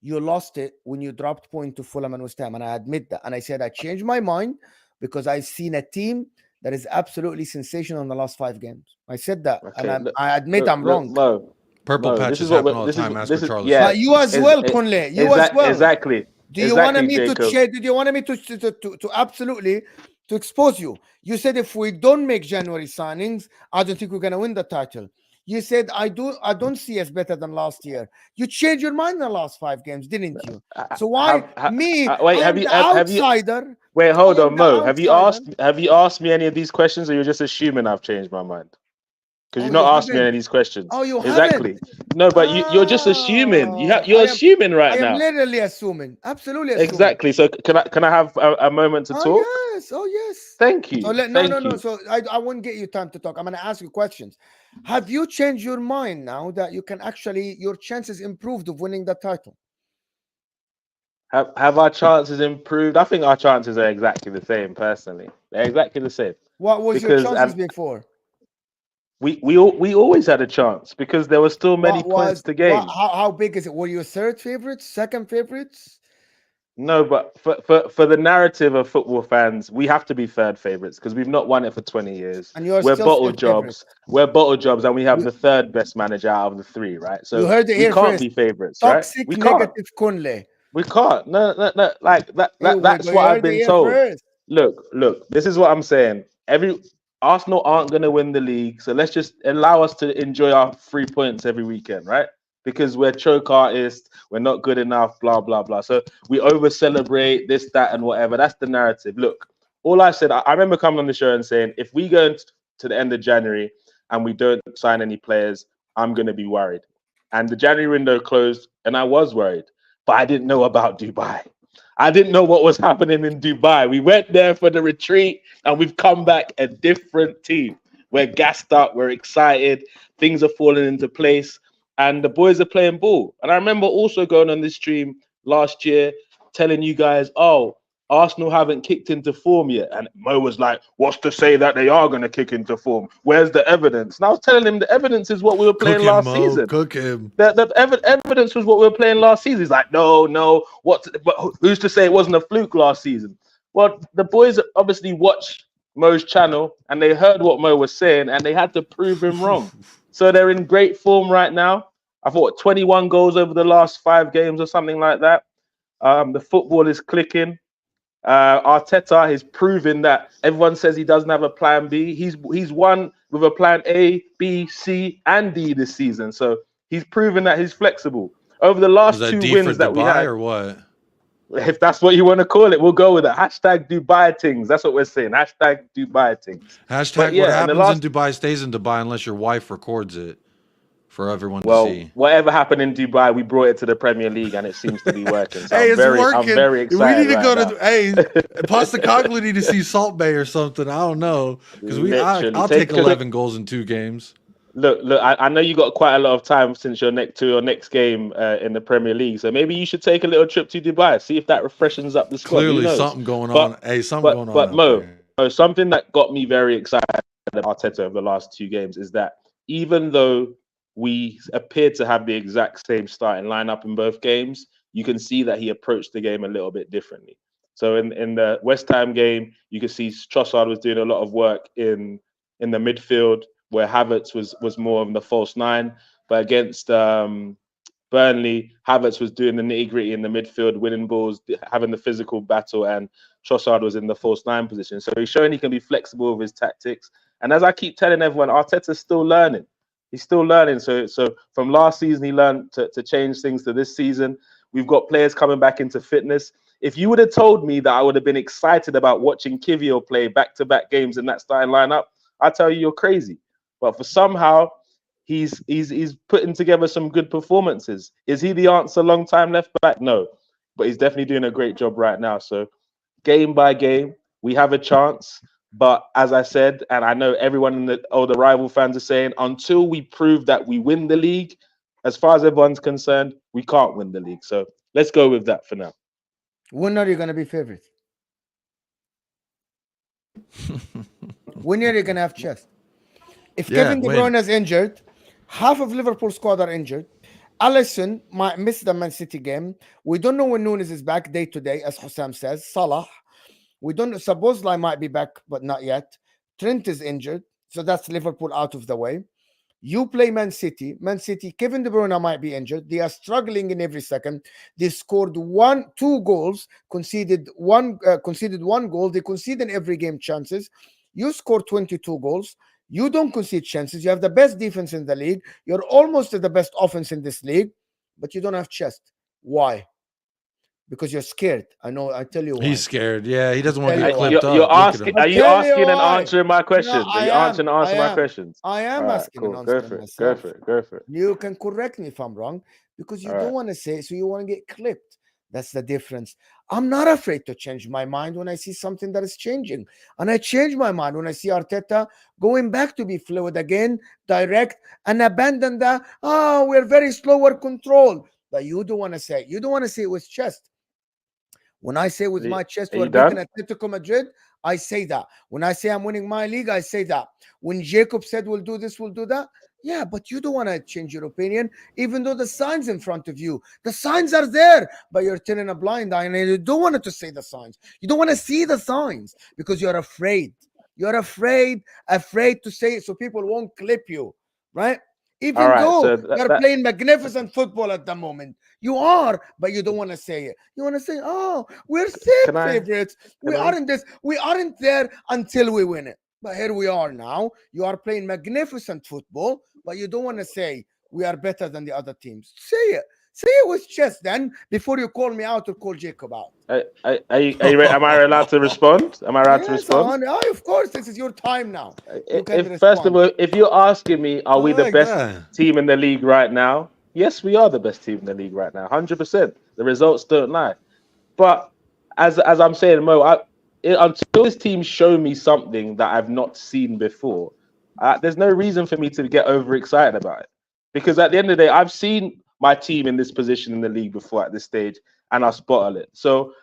You lost it when you dropped point to Fulham and West Ham, and I admit that. And I said I changed my mind because I've seen a team that is absolutely sensational in the last 5 games. I said that, and Okay, I admit I'm look, wrong. Mo. Purple This is patches what happen all the this is time. Ask this is Richarlison. yeah. But you as Is well, Conley. You as well. exactly Do you want me to Jacob. change? Did you want me to absolutely to expose you? You said if we don't make January signings, I don't think we're gonna win the title. You said I don't see us better than last year. You changed your mind in the last 5 games, didn't you? So why me? Wait? I am the Have you? outsider. Wait, I hold am on, the Mo. outsider. Have you asked me any of these questions, or you're just assuming I've changed my mind? Because Oh, you've you not asked me any haven't. of these questions. Oh, you haven't. Exactly. No, but you're just assuming. You're assuming I right am now. literally assuming. Absolutely assuming. Exactly. So can I have a moment to Oh talk? yes, oh yes. Thank So you. no. Thank you. So I won't get you time to talk. I'm gonna ask you questions. Have you changed your mind now that you can actually your chances improved of winning the title? Have our chances improved? I think our chances are exactly the same. Personally, they're exactly the same What was your because chances before? we always had a chance because there were still many points to gain. How big is it? Were you third favorites, second favorites? No, but for the narrative of football fans, we have to be third favorites because we've not won it for 20 years. And you're We're still bottle third favorite. jobs. We're bottle jobs, and we have You the third best manager out of the 3, right? you So heard it we here can't first. be favorites, right? Toxic We can't. negative Conley. We can't. No. Like Here we that's go. You what I've heard it been here told. first. Look. This is what I'm saying. Every Arsenal aren't going to win the league, so let's just allow us to enjoy our 3 points every weekend, right? Because we're choke artists, we're not good enough, blah blah blah. So we over celebrate this, that, and whatever. That's the narrative. Look, all I said, I remember coming on the show and saying, if we go to the end of January and we don't sign any players, I'm going to be worried. And the January window closed, and I was worried, but I didn't know about Dubai. I didn't know what was happening in Dubai. We went there for the retreat and we've come back a different team. We're gassed up, we're excited, things are falling into place, and the boys are playing ball. And I remember also going on this stream last year telling you guys, oh, Arsenal haven't kicked into form yet. And Mo was like, what's to say that they are going to kick into form? Where's the evidence? And I was telling him the evidence is what we were Cook playing him, last Mo. season. Cook him. The evidence was what we were playing last season. He's like, no. But who's to say it wasn't a fluke last season? Well, the boys obviously watched Mo's channel and they heard what Mo was saying and they had to prove him wrong. So they're in great form right now. I thought 21 goals over the last 5 games or something like that. The football is clicking. Arteta is proving that everyone says he doesn't have a plan B. He's won with a plan A, B, C, and D this season. So he's proven that he's flexible. Over the Was last that 2 D for wins that we Dubai had, or what? if that's what you want to call it, we'll go with it. Hashtag Dubai things. That's what we're saying. Hashtag Dubai things. But Hashtag what yeah, and the happens in last, Dubai stays in Dubai unless your wife records it for everyone to well, see. whatever happened in Dubai, we brought it to the Premier League, and it seems to be working. So Hey, it's I'm working. very We need excited to right go now. to Postecoglou need to see Salt Bay or something. I don't know because Literally, I'll take 11 goals in 2 games. Look. I know you got quite a lot of time since your next game in the Premier League, so maybe you should take a little trip to Dubai, see if that freshens up the squad. Who Clearly, knows? something going on. But Hey, something going on but out there. Something that got me very excited about Arteta over the last 2 games is that even though we appeared to have the exact same starting lineup in both games, you can see that he approached the game a little bit differently. So in the West Ham game, you can see Trossard was doing a lot of work in the midfield, where Havertz was more of the false 9. But against Burnley, Havertz was doing the nitty-gritty in the midfield, winning balls, having the physical battle, and Trossard was in the false 9 position. So he's showing he can be flexible with his tactics. And as I keep telling everyone, Arteta's still learning. He's still learning. So from last season, he learned to change things to this season. We've got players coming back into fitness. If you would have told me that I would have been excited about watching Kivio play back-to-back games in that starting lineup, I tell you, you're crazy. But for somehow, he's putting together some good performances. Is he the answer long time left back? No, but he's definitely doing a great job right now. So game by game, we have a chance. But as I said, and I know everyone in the rival fans are saying, until we prove that we win the league, as far as everyone's concerned, we can't win the league. So let's go with that for now. When are you going to be favorite? When are you going to have chest? If Kevin De Bruyne is injured, half of Liverpool squad are injured. Alisson might miss the Man City game. We don't know when Nunes is back day to day, as Hussam says. Salah, we don't know. Szoboszlai might be back, but not yet. Trent is injured, so that's Liverpool out of the way. You play Man City. Man City, Kevin De Bruyne might be injured. They are struggling in every second. They scored 2 goals, conceded one goal. They concede in every game chances. You score 22 goals. You don't concede chances. You have the best defense in the league. You're almost the best offense in this league, but you don't have chest. Why? Because you're scared. I know. I tell you why. He's scared. Yeah, he doesn't want to get Tell you clipped You're, up. you're Look at asking. him. Are you I'll tell you asking and why. answering my questions? No, Are you answering and answering my questions? I am All right, asking cool. and Go answering for it. myself. Go for it. Go for it. You can correct me if I'm wrong, because you All don't right. want to say, so you want to get clipped. That's the difference. I'm not afraid to change my mind when I see something that is changing. And I change my mind when I see Arteta going back to be fluid again, direct, and abandon the, we're very slow or controlled. But you don't want to say. You don't want to say it with chest. When I say with my chest Are we're you beating done? Atletico Madrid, I say that. When I say I'm winning my league, I say that. When Jacob said we'll do this, we'll do that. Yeah, but you don't want to change your opinion, even though the signs in front of you. The signs are there, but you're turning a blind eye and you don't want to say the signs. You don't want to see the signs because you're afraid. You're afraid to say it so people won't clip you, right? All Even right. though So you're playing magnificent football at the moment. You are, but you don't want to say it. You want to say, we're can safe I? favorites. We Can I? aren't this. We aren't there until we win it. But here we are now. You are playing magnificent football, but you don't want to say we are better than the other teams. Say it. Say it with chest then before you call me out or call Jacob out. Are you am I allowed to respond? Am I allowed to Yes, respond? of course. This is your time now. You can If first of respond. all, if you're asking me, are we Not the like best that. team in the league right now? Yes, we are the best team in the league right now, 100%. The results don't lie. But as I'm saying, Mo, until this team show me something that I've not seen before, there's no reason for me to get overexcited about it. Because at the end of the day, I've seen my team in this position in the league before at this stage, and I spotted it. So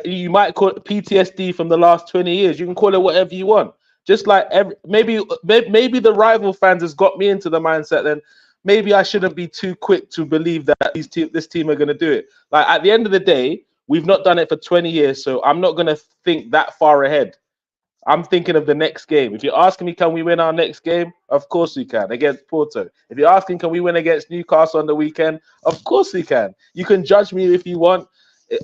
you might call it PTSD from the last 20 years. You can call it whatever you want. Just like maybe the rival fans has got me into the mindset. Then maybe I shouldn't be too quick to believe that this team are going to do it. Like at the end of the day, we've not done it for 20 years, so I'm not going to think that far ahead. I'm thinking of the next game. If you're asking me, can we win our next game? Of course we can, against Porto. If you're asking, can we win against Newcastle on the weekend? Of course we can. You can judge me if you want.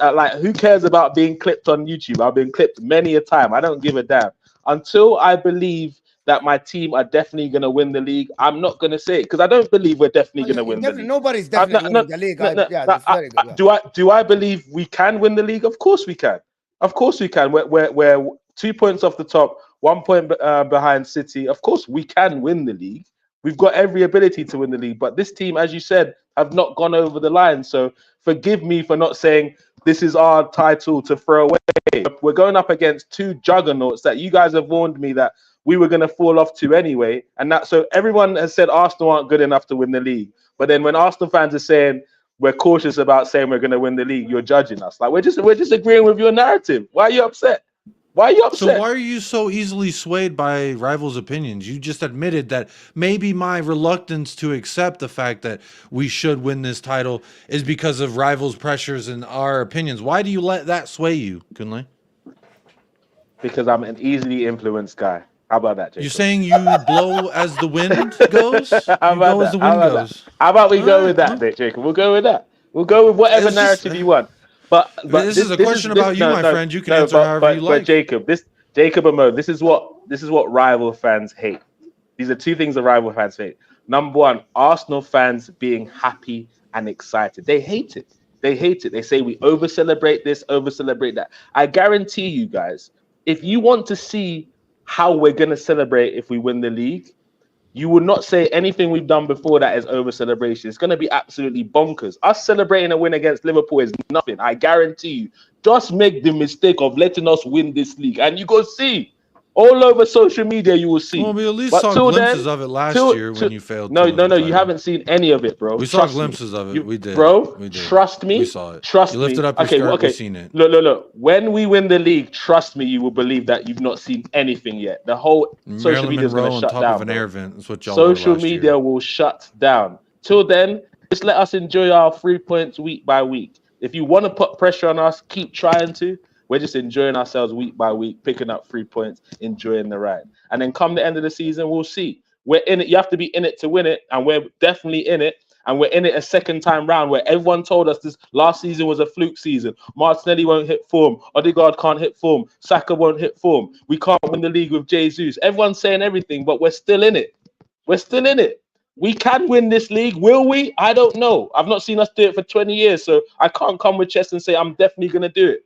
Like, who cares about being clipped on YouTube? I've been clipped many a time. I don't give a damn. Until I believe that my team are definitely going to win the league, I'm not going to say it because I don't believe we're definitely going to win the league. Nobody's definitely winning the league. That's very good. Yeah. Do I believe we can win the league? Of course we can. Of course we can. We're 2 points off the top, 1 point behind City. Of course we can win the league. We've got every ability to win the league. But this team, as you said, have not gone over the line. So forgive me for not saying this is our title to throw away. We're going up against 2 juggernauts that you guys have warned me that we were going to fall off to anyway. And that, so everyone has said Arsenal aren't good enough to win the league. But then when Arsenal fans are saying we're cautious about saying we're going to win the league, you're judging us. Like we're just agreeing with your narrative. Why are you upset? Why are you upset? So why are you so easily swayed by rivals' opinions? You just admitted that maybe my reluctance to accept the fact that we should win this title is because of rivals' pressures and our opinions. Why do you let that sway you, Kunle? Because I'm an easily influenced guy. How about that, Jacob? You're saying you blow as the wind goes? How You go as the wind goes. How about we All go right, with that, Jacob? We'll go with that. We'll go with whatever It's just, narrative you want. But this is a question about you, my friend. You can answer however you like. Jacob, Jacob and Mo, this is what rival fans hate. These are 2 things that rival fans hate. Number 1, Arsenal fans being happy and excited. They hate it. They hate it. They say we over celebrate this, over celebrate that. I guarantee you guys, if you want to see how we're gonna celebrate if we win the league, you would not say anything we've done before that is over celebration. It's going to be absolutely bonkers. Us celebrating a win against Liverpool is nothing. I guarantee you. Just make the mistake of letting us win this league, and you go see all over social media. You will see. Well, we at least But saw till glimpses then, of it last year when you failed to win the no. You title. haven't seen any of it, bro. We saw glimpses of it. We did, bro. We did. Trust me. We saw it. Trust you lifted me. up your Okay, skirt. okay. We seen it. Look. When we win the league, trust me, you will believe that you've not seen anything yet. The whole social Marilyn media is going Monroe to on shut top down. of an Bro. air vent. That's what y'all were Social last media year. will shut down. Till then, just let us enjoy our 3 points week by week. If you want to put pressure on us, keep trying to. We're just enjoying ourselves week by week, picking up 3 points, enjoying the ride. And then come the end of the season, we'll see. We're in it. You have to be in it to win it, and we're definitely in it. And we're in it a second time round where everyone told us this last season was a fluke season. Martinelli won't hit form. Odegaard can't hit form. Saka won't hit form. We can't win the league with Jesus. Everyone's saying everything, but we're still in it. We're still in it. We can win this league. Will we? I don't know. I've not seen us do it for 20 years, so I can't come with chest and say I'm definitely going to do it.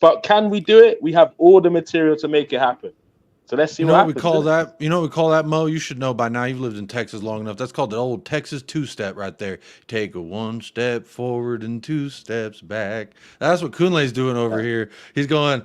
But can we do it? We have all the material to make it happen. So let's see You know what what we happens. call that? You know what we call that, Mo? You should know by now. You've lived in Texas long enough. That's called the old Texas two-step right there. Take a 1 step forward and 2 steps back. That's what Kunle's doing over here. He's going,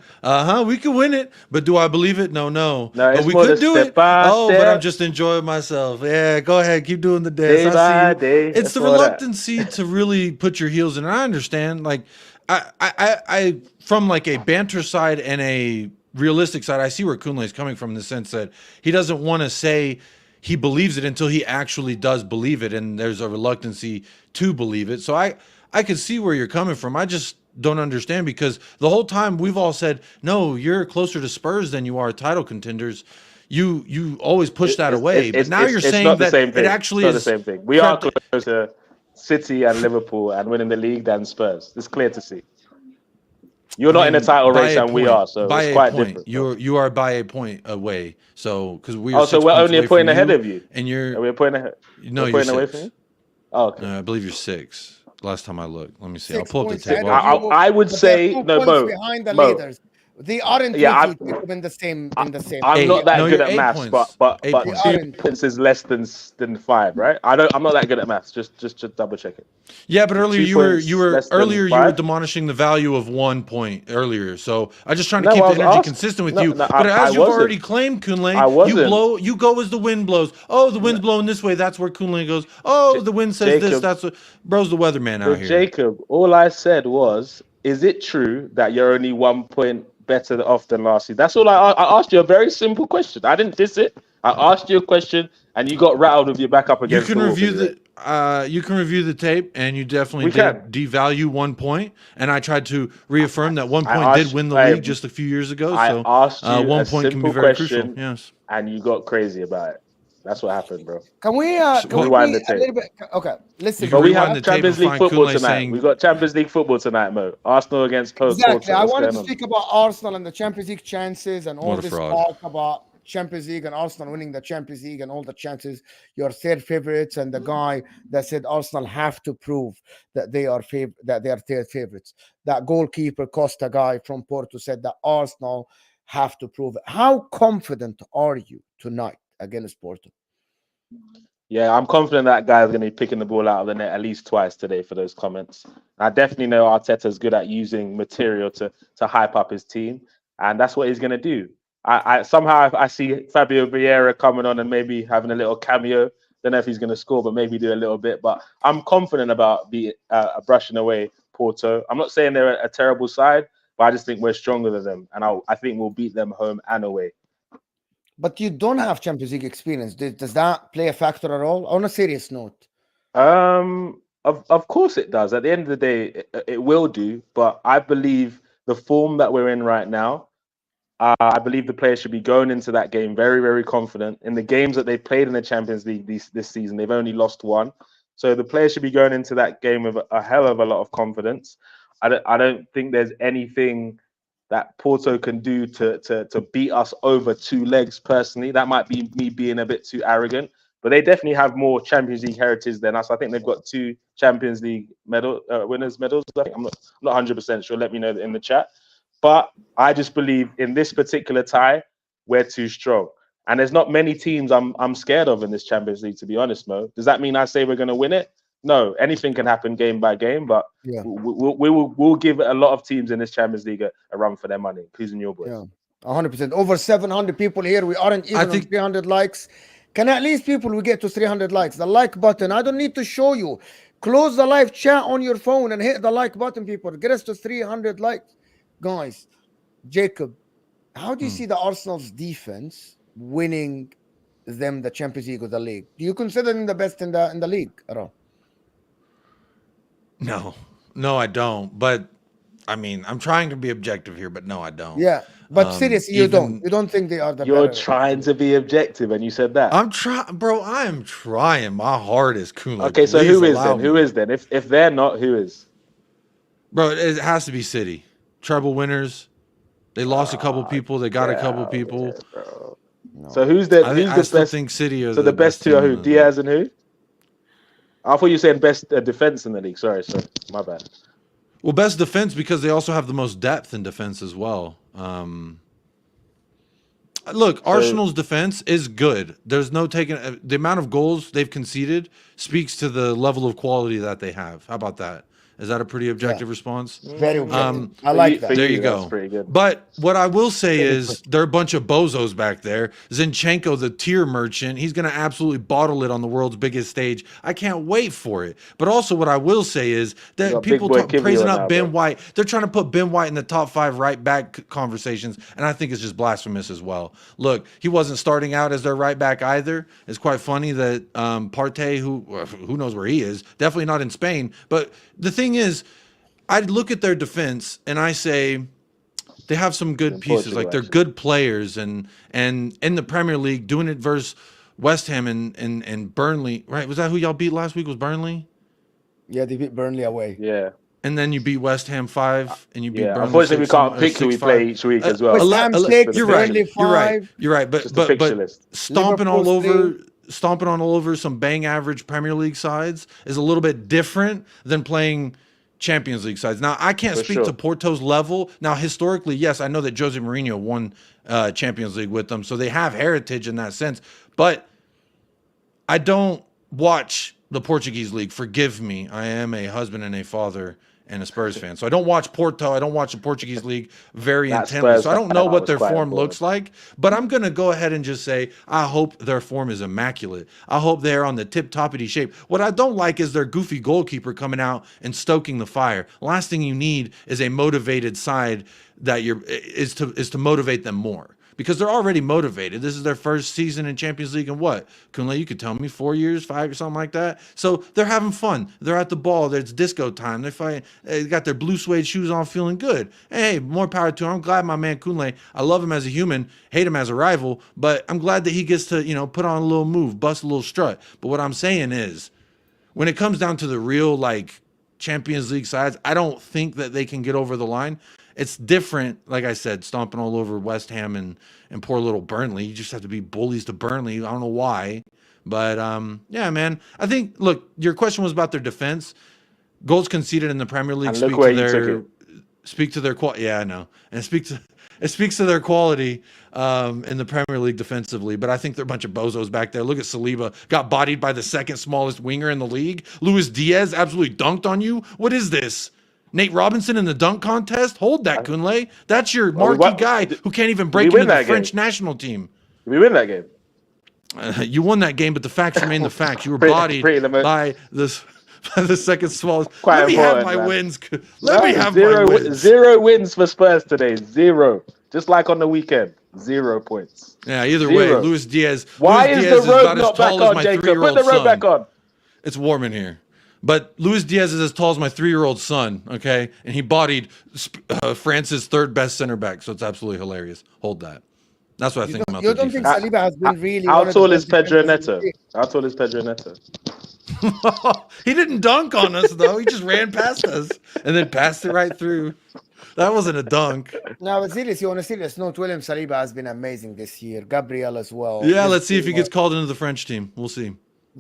we can win it, but do I believe it? No. No, But it's we more could the do step it. by Oh, but I'm step, just enjoying myself. Yeah, go ahead. Keep doing the dance. day I by see day. you. It's That's the all that. reluctancy to really put your heels in. And I understand. Like, I from like a banter side and a realistic side, I see where Kunle is coming from in the sense that he doesn't want to say he believes it until he actually does believe it, and there's a reluctancy to believe it. So I can see where you're coming from. I just don't understand because the whole time we've all said, no, you're closer to Spurs than you are title contenders. You always push that away, but now you're It's saying not the that same it thing. actually It's not the is same thing. We are closer to City and Liverpool and winning the league than Spurs. It's clear to see. You're not in the title by race a and we point. are, so By it's a quite point, different. Bro. you are by a point away. So because we are so 6 we're points only a away point from ahead you, of you. and you're Are we a point ahead? no, we're a you're point away 6. from you. Oh, okay. I believe you're 6. Last time I looked, let me see. I'll 6 pull up the points ahead table. of you, I would but they're say 2 no, points Mo. behind the Mo. leaders. They aren't Yeah, with you, Jacob, in the same I'm they not that No, good you're at 8 maths, points. but 8 they points. 2 aren't. points is less than 5, right? I'm not that good at maths. Just double check it. Yeah, but It's earlier 2 you were points less than you were 5. demolishing the value of 1 point earlier. So I just trying to No, keep I the was energy asked. consistent with No, you. no, But I as you've already wasn't. claimed, I Kunle, wasn't. you go as the wind blows. Oh, the wind's blowing this way. That's where Kunle goes. Oh, the wind says this. Jacob. That's what bro's the weatherman So out here. Jacob, all I said was, is it true that you're only 1 point better off than last season? That's all I asked you. A very simple question. I didn't diss it. I asked you a question, and you got rattled with your back up You against can the wall review because of it. you can review the tape, and you definitely We can. did devalue 1 point. And I tried to reaffirm that 1 I point did asked. win the league just a few years ago. I So asked you 1 a point can be simple very crucial. question, Yes. and you got crazy about it. That's what happened, bro. Can we Well, be Rewind the a tape. little bit okay? You Listen, can But we rewind have the tape and Champions League find football Kunle tonight. We saying, got Champions League football tonight, Mo. Arsenal against exactly. Porto. I What's wanted going to on? speak about Arsenal and the Champions League chances and all "What a this fraud." talk about Champions League and Arsenal winning the Champions League and all the chances. Your third favorites and the guy that said Arsenal have to prove that they are third favorites. That goalkeeper Costa guy from Porto said that Arsenal have to prove it. How confident are you tonight against Porto? Yeah, I'm confident that guy's going to be picking the ball out of the net at least twice today for those comments. I definitely know Arteta's good at using material to hype up his team, and that's what he's going to do. I somehow I see Fabio Vieira coming on and maybe having a little cameo. Don't know if he's going to score, but maybe do a little bit. But I'm confident about brushing away Porto. I'm not saying they're a terrible side, but I just think we're stronger than them, and I think we'll beat them home and away. But you don't have Champions League experience. Does that play a factor at all? On a serious note. Of course it does. At the end of the day, it will do. But I believe the form that we're in right now, I believe the players should be going into that game very, very confident. In the games that they've played in the Champions League this season, they've only lost one. So the players should be going into that game with a hell of a lot of confidence. I don't think there's anything that Porto can do to beat us over 2 legs personally. That might be me being a bit too arrogant. but they definitely have more Champions League heritage than us. I think they've got 2 Champions League winners medals. I think I'm not 100% sure. Let me know in the chat. But I just believe in this particular tie, we're too strong. And there's not many teams I'm scared of in this Champions League, to be honest, Mo. Does that mean I say we're going to win it? No, anything can happen game by game, but Yeah. we'll give a lot of teams in this Champions League a run for their money, including your boys. Yeah, 100%. Over 700 people here. We aren't even on 300 likes. Can at least people we get to 300 likes? The like button. I don't need to show you. Close the live chat on your phone and hit the like button, people. Get us to 300 likes. Guys, Jacob, how do you see the Arsenal's defense winning them the Champions League or the league? Do you consider them the best in the league at all? No, I don't. But I mean, I'm trying to be objective here, but no, I don't. Yeah, but seriously, you don't. You don't think they are the You're better? trying to be objective, and you said that. I'm trying, bro. I am trying my hardest, Kunle. Okay, so who is then? Who is then? If they're not, who is? Bro, it has to be City. Treble winners. They lost a couple people. They got a couple people. No. So who's the I still best? think City are so the best two are who? Diaz and who? I thought you said best defense in the league. Sorry, my bad. Well, best defense because they also have the most depth in defense as well. Look, Arsenal's defense is good. There's no taking the amount of goals they've conceded speaks to the level of quality that they have. How about that? Is that a pretty objective response? Very objective. I like that. There you go. That's pretty good. But what I will say is they're a bunch of bozos back there. Zinchenko, the tier merchant, he's going to absolutely bottle it on the world's biggest stage. I can't wait for it. But also what I will say is that people praising up Ben White, they're trying to put Ben White in the top 5 right back conversations, and I think it's just blasphemous as well. Look, he wasn't starting out as their right back either. It's quite funny that Partey, who knows where he is, definitely not in Spain, but the thing is, I look at their defense and I say they have some good pieces. Like they're good players, and in the Premier League, doing it versus West Ham and Burnley, right? Was that who y'all beat last week? Was Burnley? Yeah, they beat Burnley away. Yeah. And then you beat West Ham 5, and you beat Burnley. Unfortunately, we can't pick who we play each week as well. West Ham 6, Burnley 5. You're right. But stomping all over some bang average Premier League sides is a little bit different than playing Champions League sides. Now, I can't speak to Porto's level. Now, historically, yes, I know that Jose Mourinho won Champions League with them, so they have heritage in that sense. But I don't watch the Portuguese league. Forgive me. I am a husband and a father and a Spurs fan. So I don't watch Porto. I don't watch the Portuguese league very intently. So I don't know what their form looks like. But I'm going to go ahead and just say I hope their form is immaculate. I hope they're on the tip-toppity shape. What I don't like is their goofy goalkeeper coming out and stoking the fire. Last thing you need is a motivated side that is to motivate them more. Because they're already motivated. This is their first season in Champions League in what? Kunle, you could tell me 4 years, 5 or something like that. So they're having fun. They're at the ball. It's disco time. They're fighting. They got their blue suede shoes on, feeling good. Hey, more power to him. I'm glad my man Kunle, I love him as a human, hate him as a rival, but I'm glad that he gets to, put on a little move, bust a little strut. But what I'm saying is, when it comes down to the real, Champions League sides, I don't think that they can get over the line. It's different, like I said, stomping all over West Ham and poor little Burnley. You just have to be bullies to Burnley. I don't know why. But, yeah, man. I think, look, your question was about their defense. Goals conceded in the Premier League speak to their quality. Yeah, I know. And it speaks to their quality in the Premier League defensively. But I think they're a bunch of bozos back there. Look at Saliba. Got bodied by the second smallest winger in the league. Luis Diaz absolutely dunked on you. What is this? Nate Robinson in the dunk contest? Hold that, Kunle. That's your marquee guy who can't even break into the French national team. Did we win that game? You won that game, but the facts remain the facts. You were bodied by the second smallest. Let me have my wins. Let me have my wins. 0 wins for Spurs today. 0. Just like on the weekend. 0 points. Yeah, either way, Luis Diaz. Why is the robe not back on, Jacob? Put the robe back on. It's warm in here. But Luis Diaz is as tall as my 3-year-old son, okay? And he bodied France's 3rd best center back, so it's absolutely hilarious. Hold that. That's what I think about the defense. You don't think Saliba has been really... How tall is Pedro Neto? How tall is Pedro Neto? He didn't dunk on us though. He just ran past us and then passed it right through. That wasn't a dunk. No, but seriously, on a serious note, William Saliba has been amazing this year. Gabriel as well. Yeah, This let's see if he team, gets called into the French team. We'll see.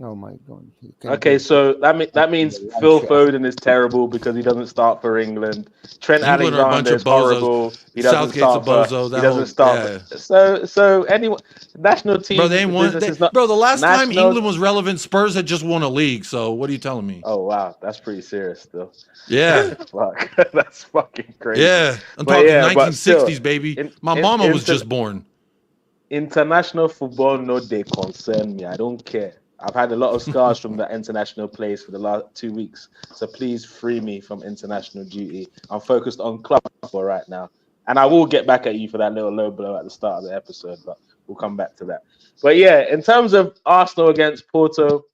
oh my God. You can Okay, do so that means Phil Foden is terrible because he doesn't start for England. Trent England are a bunch Alexander of is horrible. bozos. He doesn't Southgate's start a bozo. for. He doesn't start. Yeah. So anyone, national team Bro, they ain't won. business is not. Bro, the last time national. England was relevant, Spurs had just won a league. So what are you telling me? Oh wow, that's pretty serious still. Yeah. Fuck, that's fucking crazy. Yeah. I'm But talking yeah, but 1960s, still, baby. My mama was just born. International football, no, they concern me. I don't care. I've had a lot of scars from the international plays for the last 2 weeks. So please free me from international duty. I'm focused on club football right now. And I will get back at you for that little low blow at the start of the episode, but we'll come back to that. But yeah, in terms of Arsenal against Porto,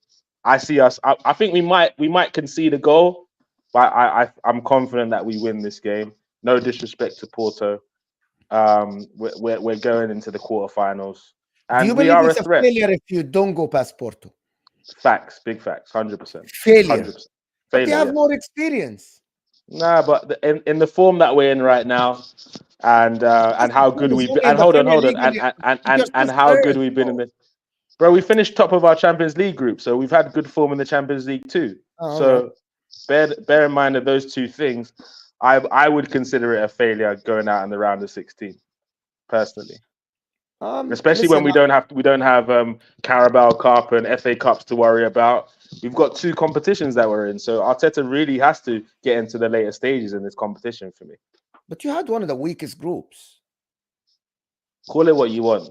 I see us. I think we might concede a goal, but I'm confident that we win this game. No disrespect to Porto. We're going into the quarterfinals, and you we believe are it's a threat. failure if you don't go past Porto? Facts, big facts, 100%. Failure. 100%. But they have yes. more experience. Nah, but in the form that we're in right now, and how good we've been, and hold on, and how good we've been in the. Bro, we finished top of our Champions League group, so we've had good form in the Champions League too. So bear in mind that those two things, I would consider it a failure going out in the round of 16, personally. Especially when we don't have Carabao Cup and FA Cups to worry about. We've got two competitions that we're in, so Arteta really has to get into the later stages in this competition for me. But you had one of the weakest groups. Call it what you want.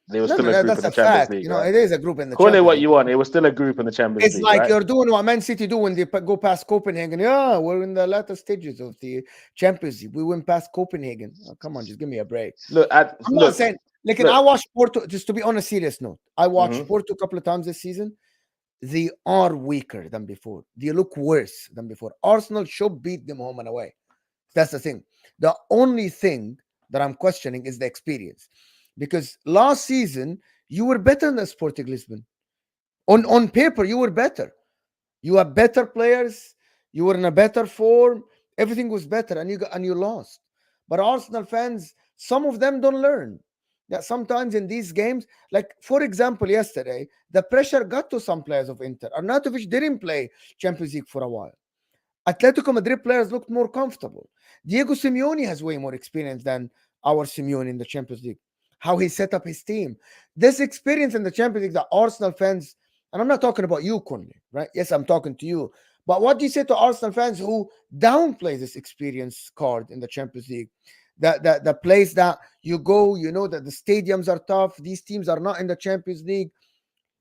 They were still a group in the Champions League. You know, it is a group in the Call Champions it what League. you want. It was still a group in the Champions It's League. like right? you're doing what Man City do when they go past Copenhagen. Yeah, we're in the latter stages of the Champions League. We went past Copenhagen. Oh, come on, just give me a break. I'm not saying. I watched Porto. Just to be on a serious note, I watched Porto a couple of times this season. They are weaker than before. They look worse than before. Arsenal should beat them home and away. That's the thing. The only thing that I'm questioning is the experience, because last season you were better than Sporting Lisbon. On paper, you were better. You have better players. You were in a better form. Everything was better, and you lost. But Arsenal fans, some of them don't learn that sometimes in these games, like for example, yesterday, the pressure got to some players of Inter. Arnautovic didn't play Champions League for a while. Atletico Madrid players looked more comfortable. Diego Simeone has way more experience than our Simeone in the Champions League. How he set up his team. This experience in the Champions League that Arsenal fans, and I'm not talking about you, Conley, right? Yes, I'm talking to you. But what do you say to Arsenal fans who downplay this experience card in the Champions League? The place that you go, you know that the stadiums are tough. These teams are not in the Champions League.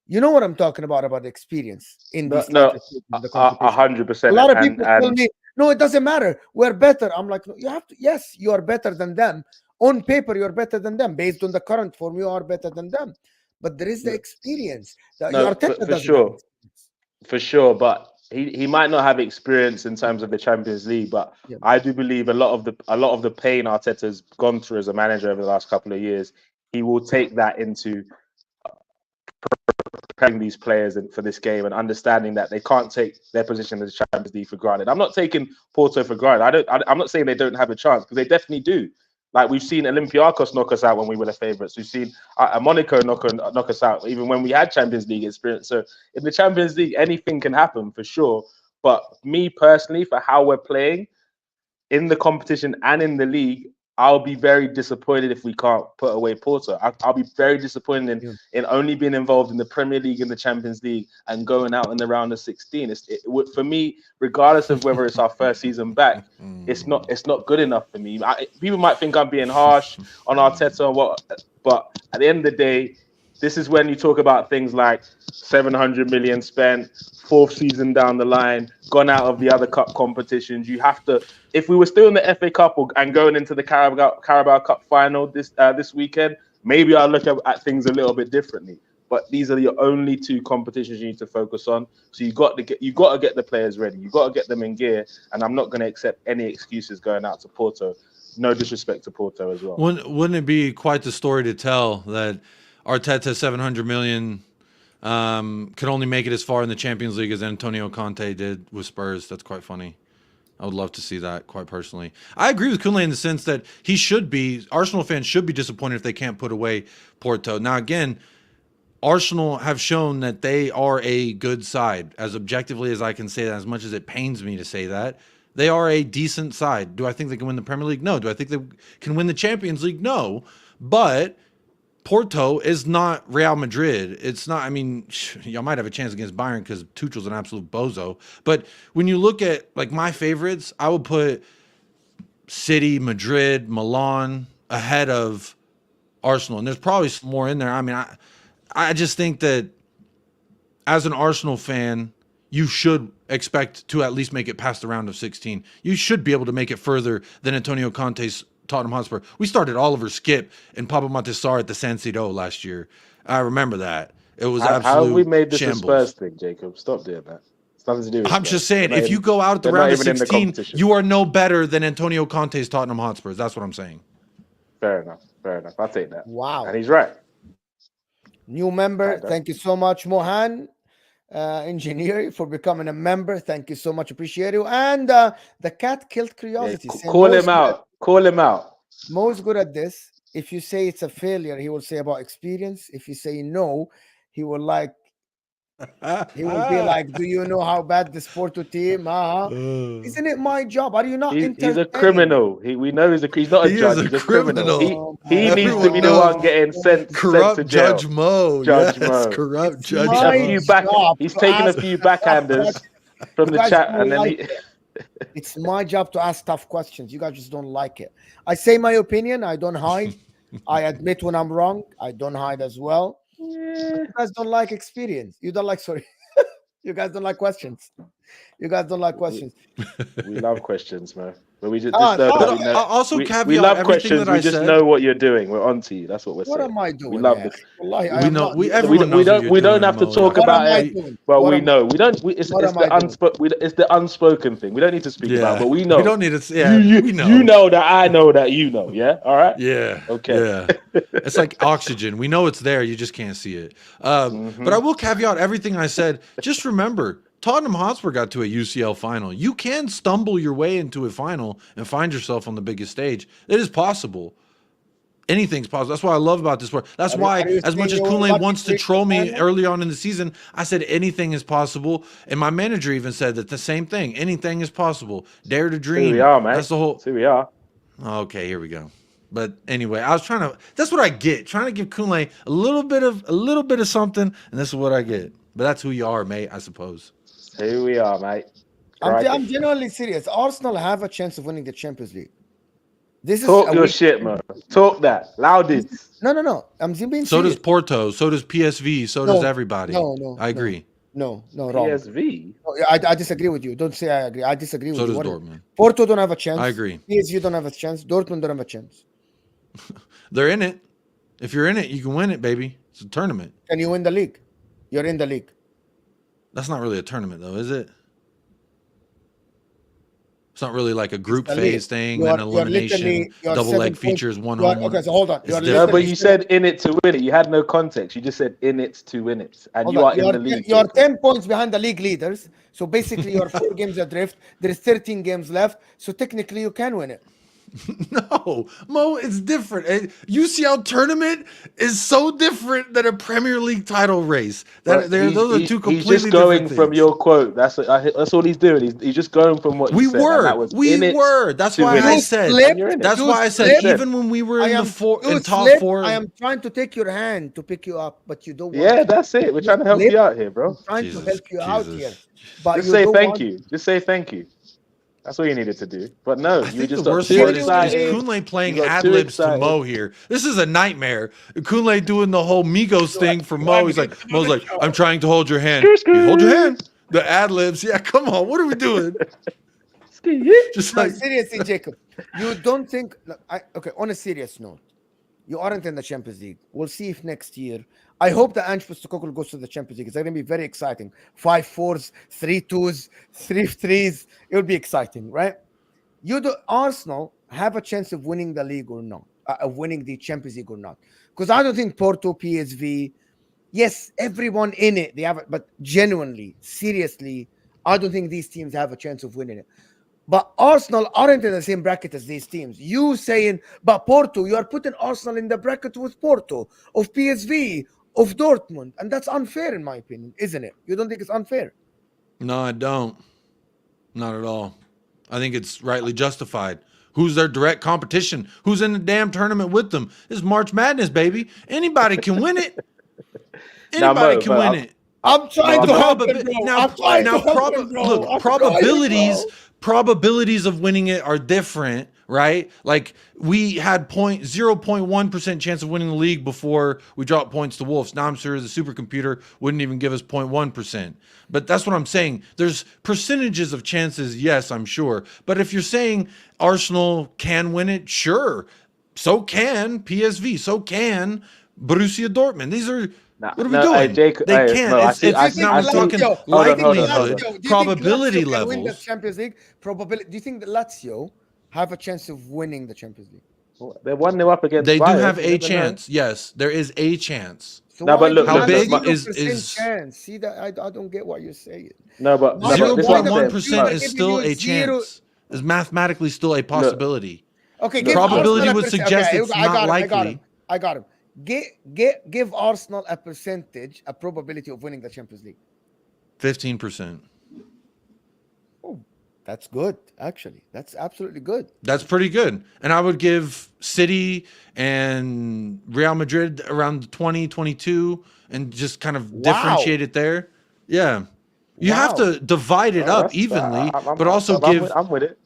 You know what I'm talking about the experience in these no, the competition. 100%. A lot of people tell me, no, it doesn't matter. We're better. I'm like, no, you have to. Yes, you are better than them. On paper, you're better than them. Based on the current form, you are better than them. But there is the experience. For sure. But he might not have experience in terms of the Champions League. But I do believe a lot of the pain Arteta's gone through as a manager over the last couple of years, he will take that into preparing these players for this game and understanding that they can't take their position in the Champions League for granted. I'm not taking Porto for granted. I'm not saying they don't have a chance, because they definitely do. Like, we've seen Olympiacos knock us out when we were the favourites. We've seen Monaco knock us out even when we had Champions League experience. So in the Champions League, anything can happen for sure. But me personally, for how we're playing in the competition and in the league, I'll be very disappointed if we can't put away Porto. I'll be very disappointed in only being involved in the Premier League and the Champions League and going out in the round of 16. For me, regardless of whether it's our first season back, it's not good enough for me. People might think I'm being harsh on Arteta, but at the end of the day, this is when you talk about things like 700 million spent, fourth season down the line, gone out of the other cup competitions. You have to, if we were still in the FA Cup and going into the Carabao Cup final this weekend, maybe I'll look at things a little bit differently. But these are your only two competitions you need to focus on. So you got to get the players ready. You got to get them in gear. And I'm not going to accept any excuses going out to Porto. No disrespect to Porto as well. Wouldn't it be quite the story to tell that Arteta's 700 million Could only make it as far in the Champions League as Antonio Conte did with Spurs. That's quite funny. I would love to see that, quite personally. I agree with Kunle in the sense that Arsenal fans should be disappointed if they can't put away Porto. Now, again, Arsenal have shown that they are a good side, as objectively as I can say that, as much as it pains me to say that. They are a decent side. Do I think they can win the Premier League? No. Do I think they can win the Champions League? No. But Porto is not Real Madrid. It's not, I mean, y'all might have a chance against Bayern because Tuchel's an absolute bozo. But when you look at, like, my favorites, I would put City, Madrid, Milan ahead of Arsenal. And there's probably some more in there. I mean, I just think that as an Arsenal fan, you should expect to at least make it past the round of 16. You should be able to make it further than Antonio Conte's Tottenham Hotspur. We started Oliver Skip and Pablo Montessar at the San Siro last year. I remember that. It was absolute How have we made this shambles. a Spurs thing, Jacob? Stop doing that. It's nothing to do with I'm Spurs. just saying, if you go out the round of 16, you are no better than Antonio Conte's Tottenham Hotspurs. That's what I'm saying. Fair enough. I'll take that. Wow. And he's right. New member. Thank you so much, Mohan. Engineer, for becoming a member. Thank you so much. Appreciate you. And the cat killed curiosity. Yeah, call him out. Call him out. Mo's good at this. If you say it's a failure, he will say about experience. If you say no, he will be like, do you know how bad this Porto team? Isn't it my job? Are you not? He's a criminal. We know he's not a judge. He's a criminal. He needs to be the one getting sent to jail. Judge Mo. Judge Mo. Corrupt Judge Mo. He's taking a few backhanders from the chat, and then it's my job to ask tough questions. You guys just don't like it. I say my opinion. I don't hide. I admit when I'm wrong. I don't hide as well. You guys don't like experience. You don't like, sorry. You guys don't like questions. You guys don't like questions. We love questions, man. But we just also caveat we love everything questions. that I we just said. know what you're doing. We're on to you. That's what we're saying. What am I doing? We love this. We don't have to talk about it. Well, we know. We don't. It's the unspoken thing. We don't need to speak about, but we know. We don't need to. Yeah, we know. You know that I know that you know. Yeah. All right. Yeah. Okay. Yeah. It's like oxygen. We know it's there. You just can't see it. But I will caveat everything I said. Just remember, Tottenham Hotspur got to a UCL final. You can stumble your way into a final and find yourself on the biggest stage. It is possible. Anything's possible. That's what I love about this sport. That's why, as much as Kunle wants to troll me early on in the season, I said anything is possible. And my manager even said that the same thing. Anything is possible. Dare to dream. Here we are, man. That's the whole. Here we are. Okay, here we go. But anyway, I was trying to. That's what I get. Trying to give Kunle a little bit of something, and this is what I get. But that's who you are, mate. I suppose. Here we are, mate. I'm genuinely serious. Arsenal have a chance of winning the Champions League. Talk your shit, man. Talk that loudest. No. I'm being serious. So does Porto. So does PSV. So does everybody. No. I agree. No, wrong. PSV. No, I disagree with you. Don't say I agree. I disagree with you. So does Dortmund. Porto don't have a chance. I agree. PSV don't have a chance. Dortmund don't have a chance. They're in it. If you're in it, you can win it, baby. It's a tournament. Can you win the league? You're in the league. That's not really a tournament, though, is it? It's not really like a group phase thing, then elimination, double leg features, one home. Okay, so hold on. No, but you said in it to win it. You had no context. You just said in it to win it. And you are in the league. You're 10 points behind the league leaders. So basically, you're 4 games adrift. There's 13 games left. So technically, you can win it. No, Mo, it's different. UCL tournament is so different than a Premier League title race. Those are two completely different things. He's just going from your quote. That's all he's doing. He's just going from what you said. We were. That's why I said. That's why I said. Even when we were in the top four, I am trying to take your hand to pick you up, but you don't. Yeah, that's it. We're trying to help you out here, bro. I'm trying to help you out here. But just say thank you. Just say thank you. That's what you needed to do. But no, you just got too excited. Is Kunle playing ad-libs to Mo here. This is a nightmare. Kunle doing the whole Migos thing for Mo. Mo's like, I'm trying to hold your hand. You hold your hand. The ad-libs. Yeah, come on. What are we doing? Just like seriously, Jacob. You don't think okay, on a serious note, you aren't in the Champions League. We'll see if next year. I hope that Ange Postecoglou goes to the Champions League. It's going to be very exciting. 5-4s, 3-2s, 3-3s. It will be exciting, right? Arsenal have a chance of winning the league or not, of winning the Champions League or not. Because I don't think Porto, PSV, Yes, everyone in it, they have it, but genuinely, seriously, I don't think these teams have a chance of winning it. But Arsenal aren't in the same bracket as these teams. You saying, but Porto, you are putting Arsenal in the bracket with Porto, of PSV, of Dortmund, and that's unfair in my opinion, isn't it? You don't think it's unfair? No, I don't. Not at all. I think it's rightly justified. Who's their direct competition? Who's in the damn tournament with them? This is March Madness, baby. Anybody can win it. Anybody can win it. I'm trying to help him, bro. Now, I'm trying now to help him, bro. look, I'm trying, bro. probabilities of winning it are different, right? Like we had 0.1% chance of winning the league before we dropped points to Wolves. Now I'm sure the supercomputer wouldn't even give us 0.1%. But that's what I'm saying. There's percentages of chances, yes, I'm sure. But if you're saying Arsenal can win it, sure. So can PSV. So can Borussia Dortmund. These are what are we doing? Jacob, they can. No, it's now we're talking likelihood, probability levels. Win the Champions League probability. Do you think that Lazio have a chance of winning the Champions League? They're 1-0 up against. They Bayern, do have a chance. Yes, there is a chance. So no, but look, how big is chance? See that I don't get what you're saying. No, but 0.1% is still a chance. Is mathematically still a possibility. Okay, probability would suggest it's not likely. I got him. Give Arsenal a percentage, a probability of winning the Champions League. 15%. Oh, that's good. Actually, that's absolutely good. That's pretty good. And I would give City and Real Madrid around 20, 22, and just kind of differentiate it there. Yeah. You have to divide it up evenly, but also give. I'm with it.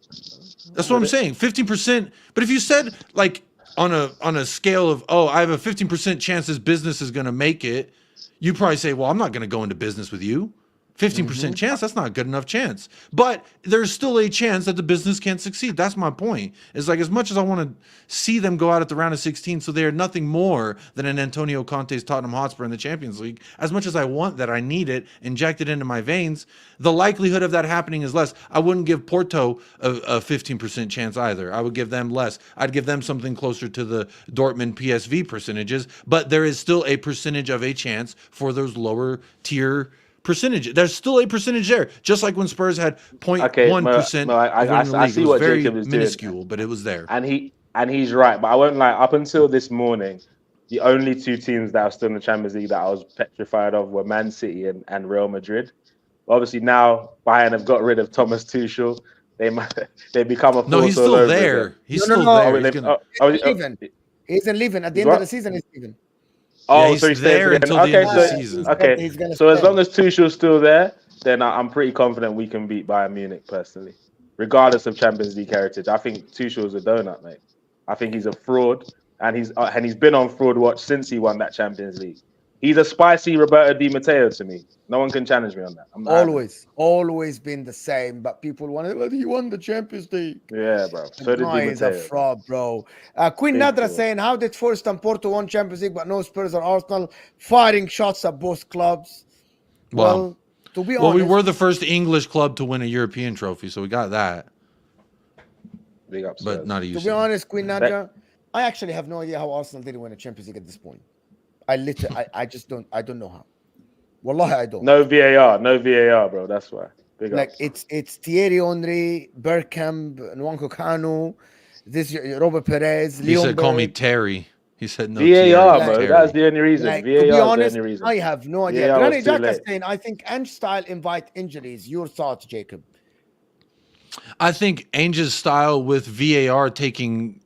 That's what I'm saying. 15%. But if you said like on a scale of, I have a 15% chance this business is going to make it, you probably say, well, I'm not going to go into business with you. 15% chance, that's not a good enough chance. But there's still a chance that the business can succeed. That's my point. It's like as much as I want to see them go out at the round of 16, so they are nothing more than an Antonio Conte's Tottenham Hotspur in the Champions League, as much as I want that, I need it injected into my veins, the likelihood of that happening is less. I wouldn't give Porto a 15% chance either. I would give them less. I'd give them something closer to the Dortmund PSV percentages, but there is still a percentage of a chance for those lower tier percentage. There's still a percentage there, just like when Spurs had 0.1%. I see what very Jacob is minuscule, doing, but it was there. And he's right. But I won't lie. Up until this morning, the only two teams that are still in the Champions League that I was petrified of were Man City and Real Madrid. Obviously now Bayern have got rid of Thomas Tuchel. They become a force. No, he's still there. He's still there. He's leaving at the end of the season. He's leaving. Oh, yeah, so he's there until the end of the season. Okay, so as long as Tuchel's still there, then I'm pretty confident we can beat Bayern Munich personally, regardless of Champions League heritage. I think Tuchel's a donut, mate. I think he's a fraud, and he's been on fraud watch since he won that Champions League. He's a spicy Roberto Di Matteo to me. No one can challenge me on that. Always been the same. But people want to. Well, he won the Champions League. Yeah, bro. So did Di Matteo. He's a fraud, bro. Queen Nadra saying, "How did Forest and Porto won Champions League, but no Spurs or Arsenal firing shots at both clubs?" Well, to be honest, we were the first English club to win a European trophy, so we got that. Big up, but not a UCL. To be honest, Queen Nadra, I actually have no idea how Arsenal didn't win a Champions League at this point. I just don't know how. Wallahi, I don't. No VAR, bro. That's why. It's Thierry Henry, Bergkamp, Nwankwo Kanu, this Robert Perez. He said, "Call me Terry." He said, "No VAR, bro. That's the only reason." VAR to be honest, the only reason. I have no idea. Granny Jack is saying, "I think Ange style invite injuries." Your thoughts, Jacob? I think Ange's style with VAR taking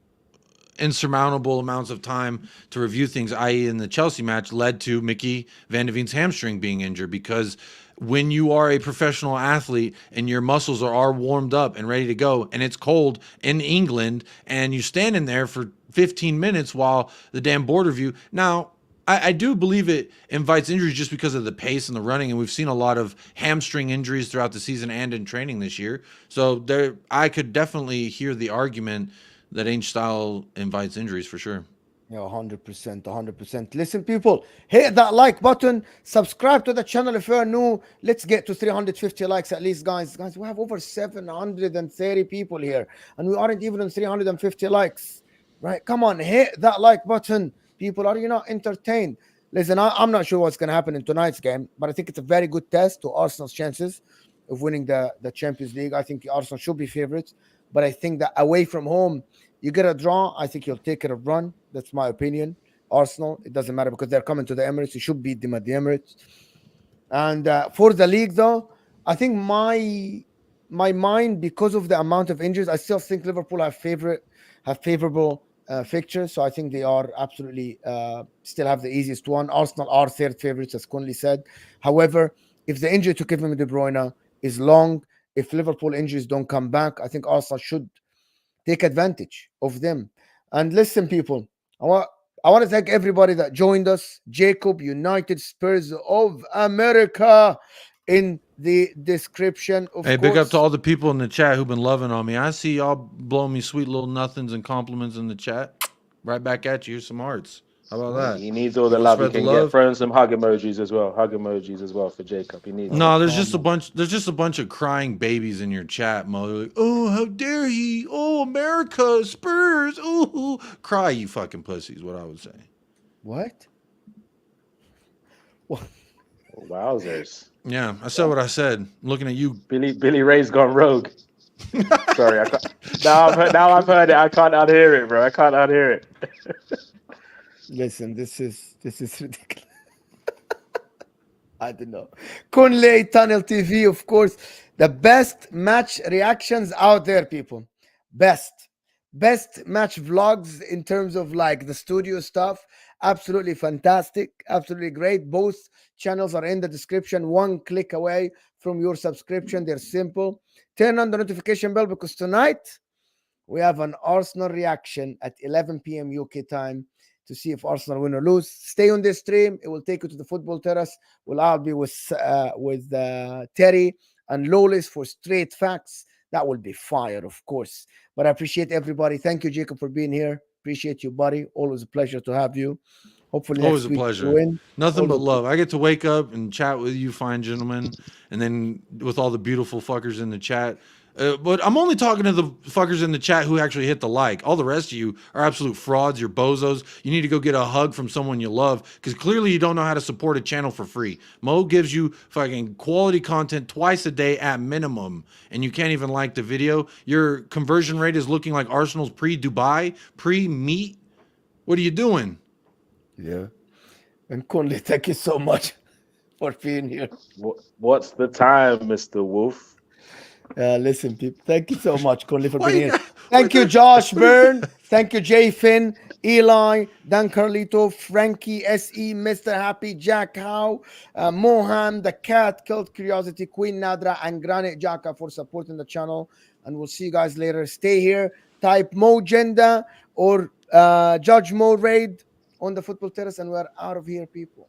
insurmountable amounts of time to review things, i.e. in the Chelsea match, led to Mickey Van de Ven's hamstring being injured, because when you are a professional athlete and your muscles are warmed up and ready to go and it's cold in England and you stand in there for 15 minutes while the damn board review. Now, I do believe it invites injuries just because of the pace and the running, and we've seen a lot of hamstring injuries throughout the season and in training this year. So I could definitely hear the argument that Ange style invites injuries for sure. Yeah, 100%. Listen, people, hit that like button, subscribe to the channel if you're new. Let's get to 350 likes at least, guys. Guys, we have over 730 people here, and we aren't even on 350 likes, right? Come on, hit that like button. People, are you not entertained? Listen, I'm not sure what's going to happen in tonight's game, but I think it's a very good test to Arsenal's chances of winning the Champions League. I think Arsenal should be favorites, but I think that away from home, you get a draw. I think you'll take it a run. That's my opinion. Arsenal, it doesn't matter because they're coming to the Emirates. You should beat them at the Emirates. And for the league, though, I think my mind, because of the amount of injuries, I still think Liverpool have favorable fixtures. So I think they are absolutely still have the easiest one. Arsenal are third favorites, as Conley said. However, if the injury to Kevin De Bruyne is long, if Liverpool injuries don't come back, I think Arsenal should take advantage of them. And listen, people, I want I want to thank everybody that joined us. Jacob, United Spurs of America, in the description, of Hey, course. big up to all the people in the chat who've been loving on me. I see y'all blowing me sweet little nothings and compliments in the chat. Right back at you. Here's some hearts. How about that? He needs all the You wanna love he spread the can love? get. Throw in some hug emojis as well. Hug emojis as well for Jacob. He needs No, it. there's just a bunch. There's just a bunch of crying babies in your chat, Mo. They're like, oh, how dare he? Oh, America, Spurs. Oh, cry, you fucking pussies. What I would say. What? Wowzers. Yeah, I said what I said. I'm looking at you. Billy Ray's gone rogue. Sorry, I can't. Now I've heard it. I can't unhear it, bro. I can't unhear it. Listen, this is ridiculous. I don't know. Kunle Tunnel TV, of course, the best match reactions out there, people. Best match vlogs in terms of like the studio stuff. Absolutely fantastic. Absolutely great. Both channels are in the description. One click away from your subscription. They're simple. Turn on the notification bell because tonight we have an Arsenal reaction at 11 p.m. UK time to see if Arsenal win or lose. Stay on this stream. It will take you to the football terrace. I'll be with Terry and Lolis for straight facts. That will be fire, of course. But I appreciate everybody. Thank you, Jacob, for being here. Appreciate you, buddy. Always a pleasure to have you. Hopefully Always next a week pleasure. you win. Nothing All but the- love. I get to wake up and chat with you fine gentlemen, and then with all the beautiful fuckers in the chat. But I'm only talking to the fuckers in the chat who actually hit the like. All the rest of you are absolute frauds. You're bozos. You need to go get a hug from someone you love because clearly you don't know how to support a channel for free. Mo gives you fucking quality content twice a day at minimum, and you can't even like the video. Your conversion rate is looking like Arsenal's pre-Dubai, pre-meet. What are you doing? Yeah. And Conley, thank you so much for being here. What's the time, Mr. Wolf? Listen, people, thank you so much, Conley, for Why being you here. got- Thank what you, the- Josh Byrne. Thank you, Jay Finn, Eli, Dan Carlito, Frankie, SE, Mr. Happy, Jack Howe, Mohan, the cat, Killed Curiosity, Queen Nadra, and Granite Jaka for supporting the channel. And we'll see you guys later. Stay here. Type Mo Genda or Judge Mo Raid on the football terrace, and we're out of here, people.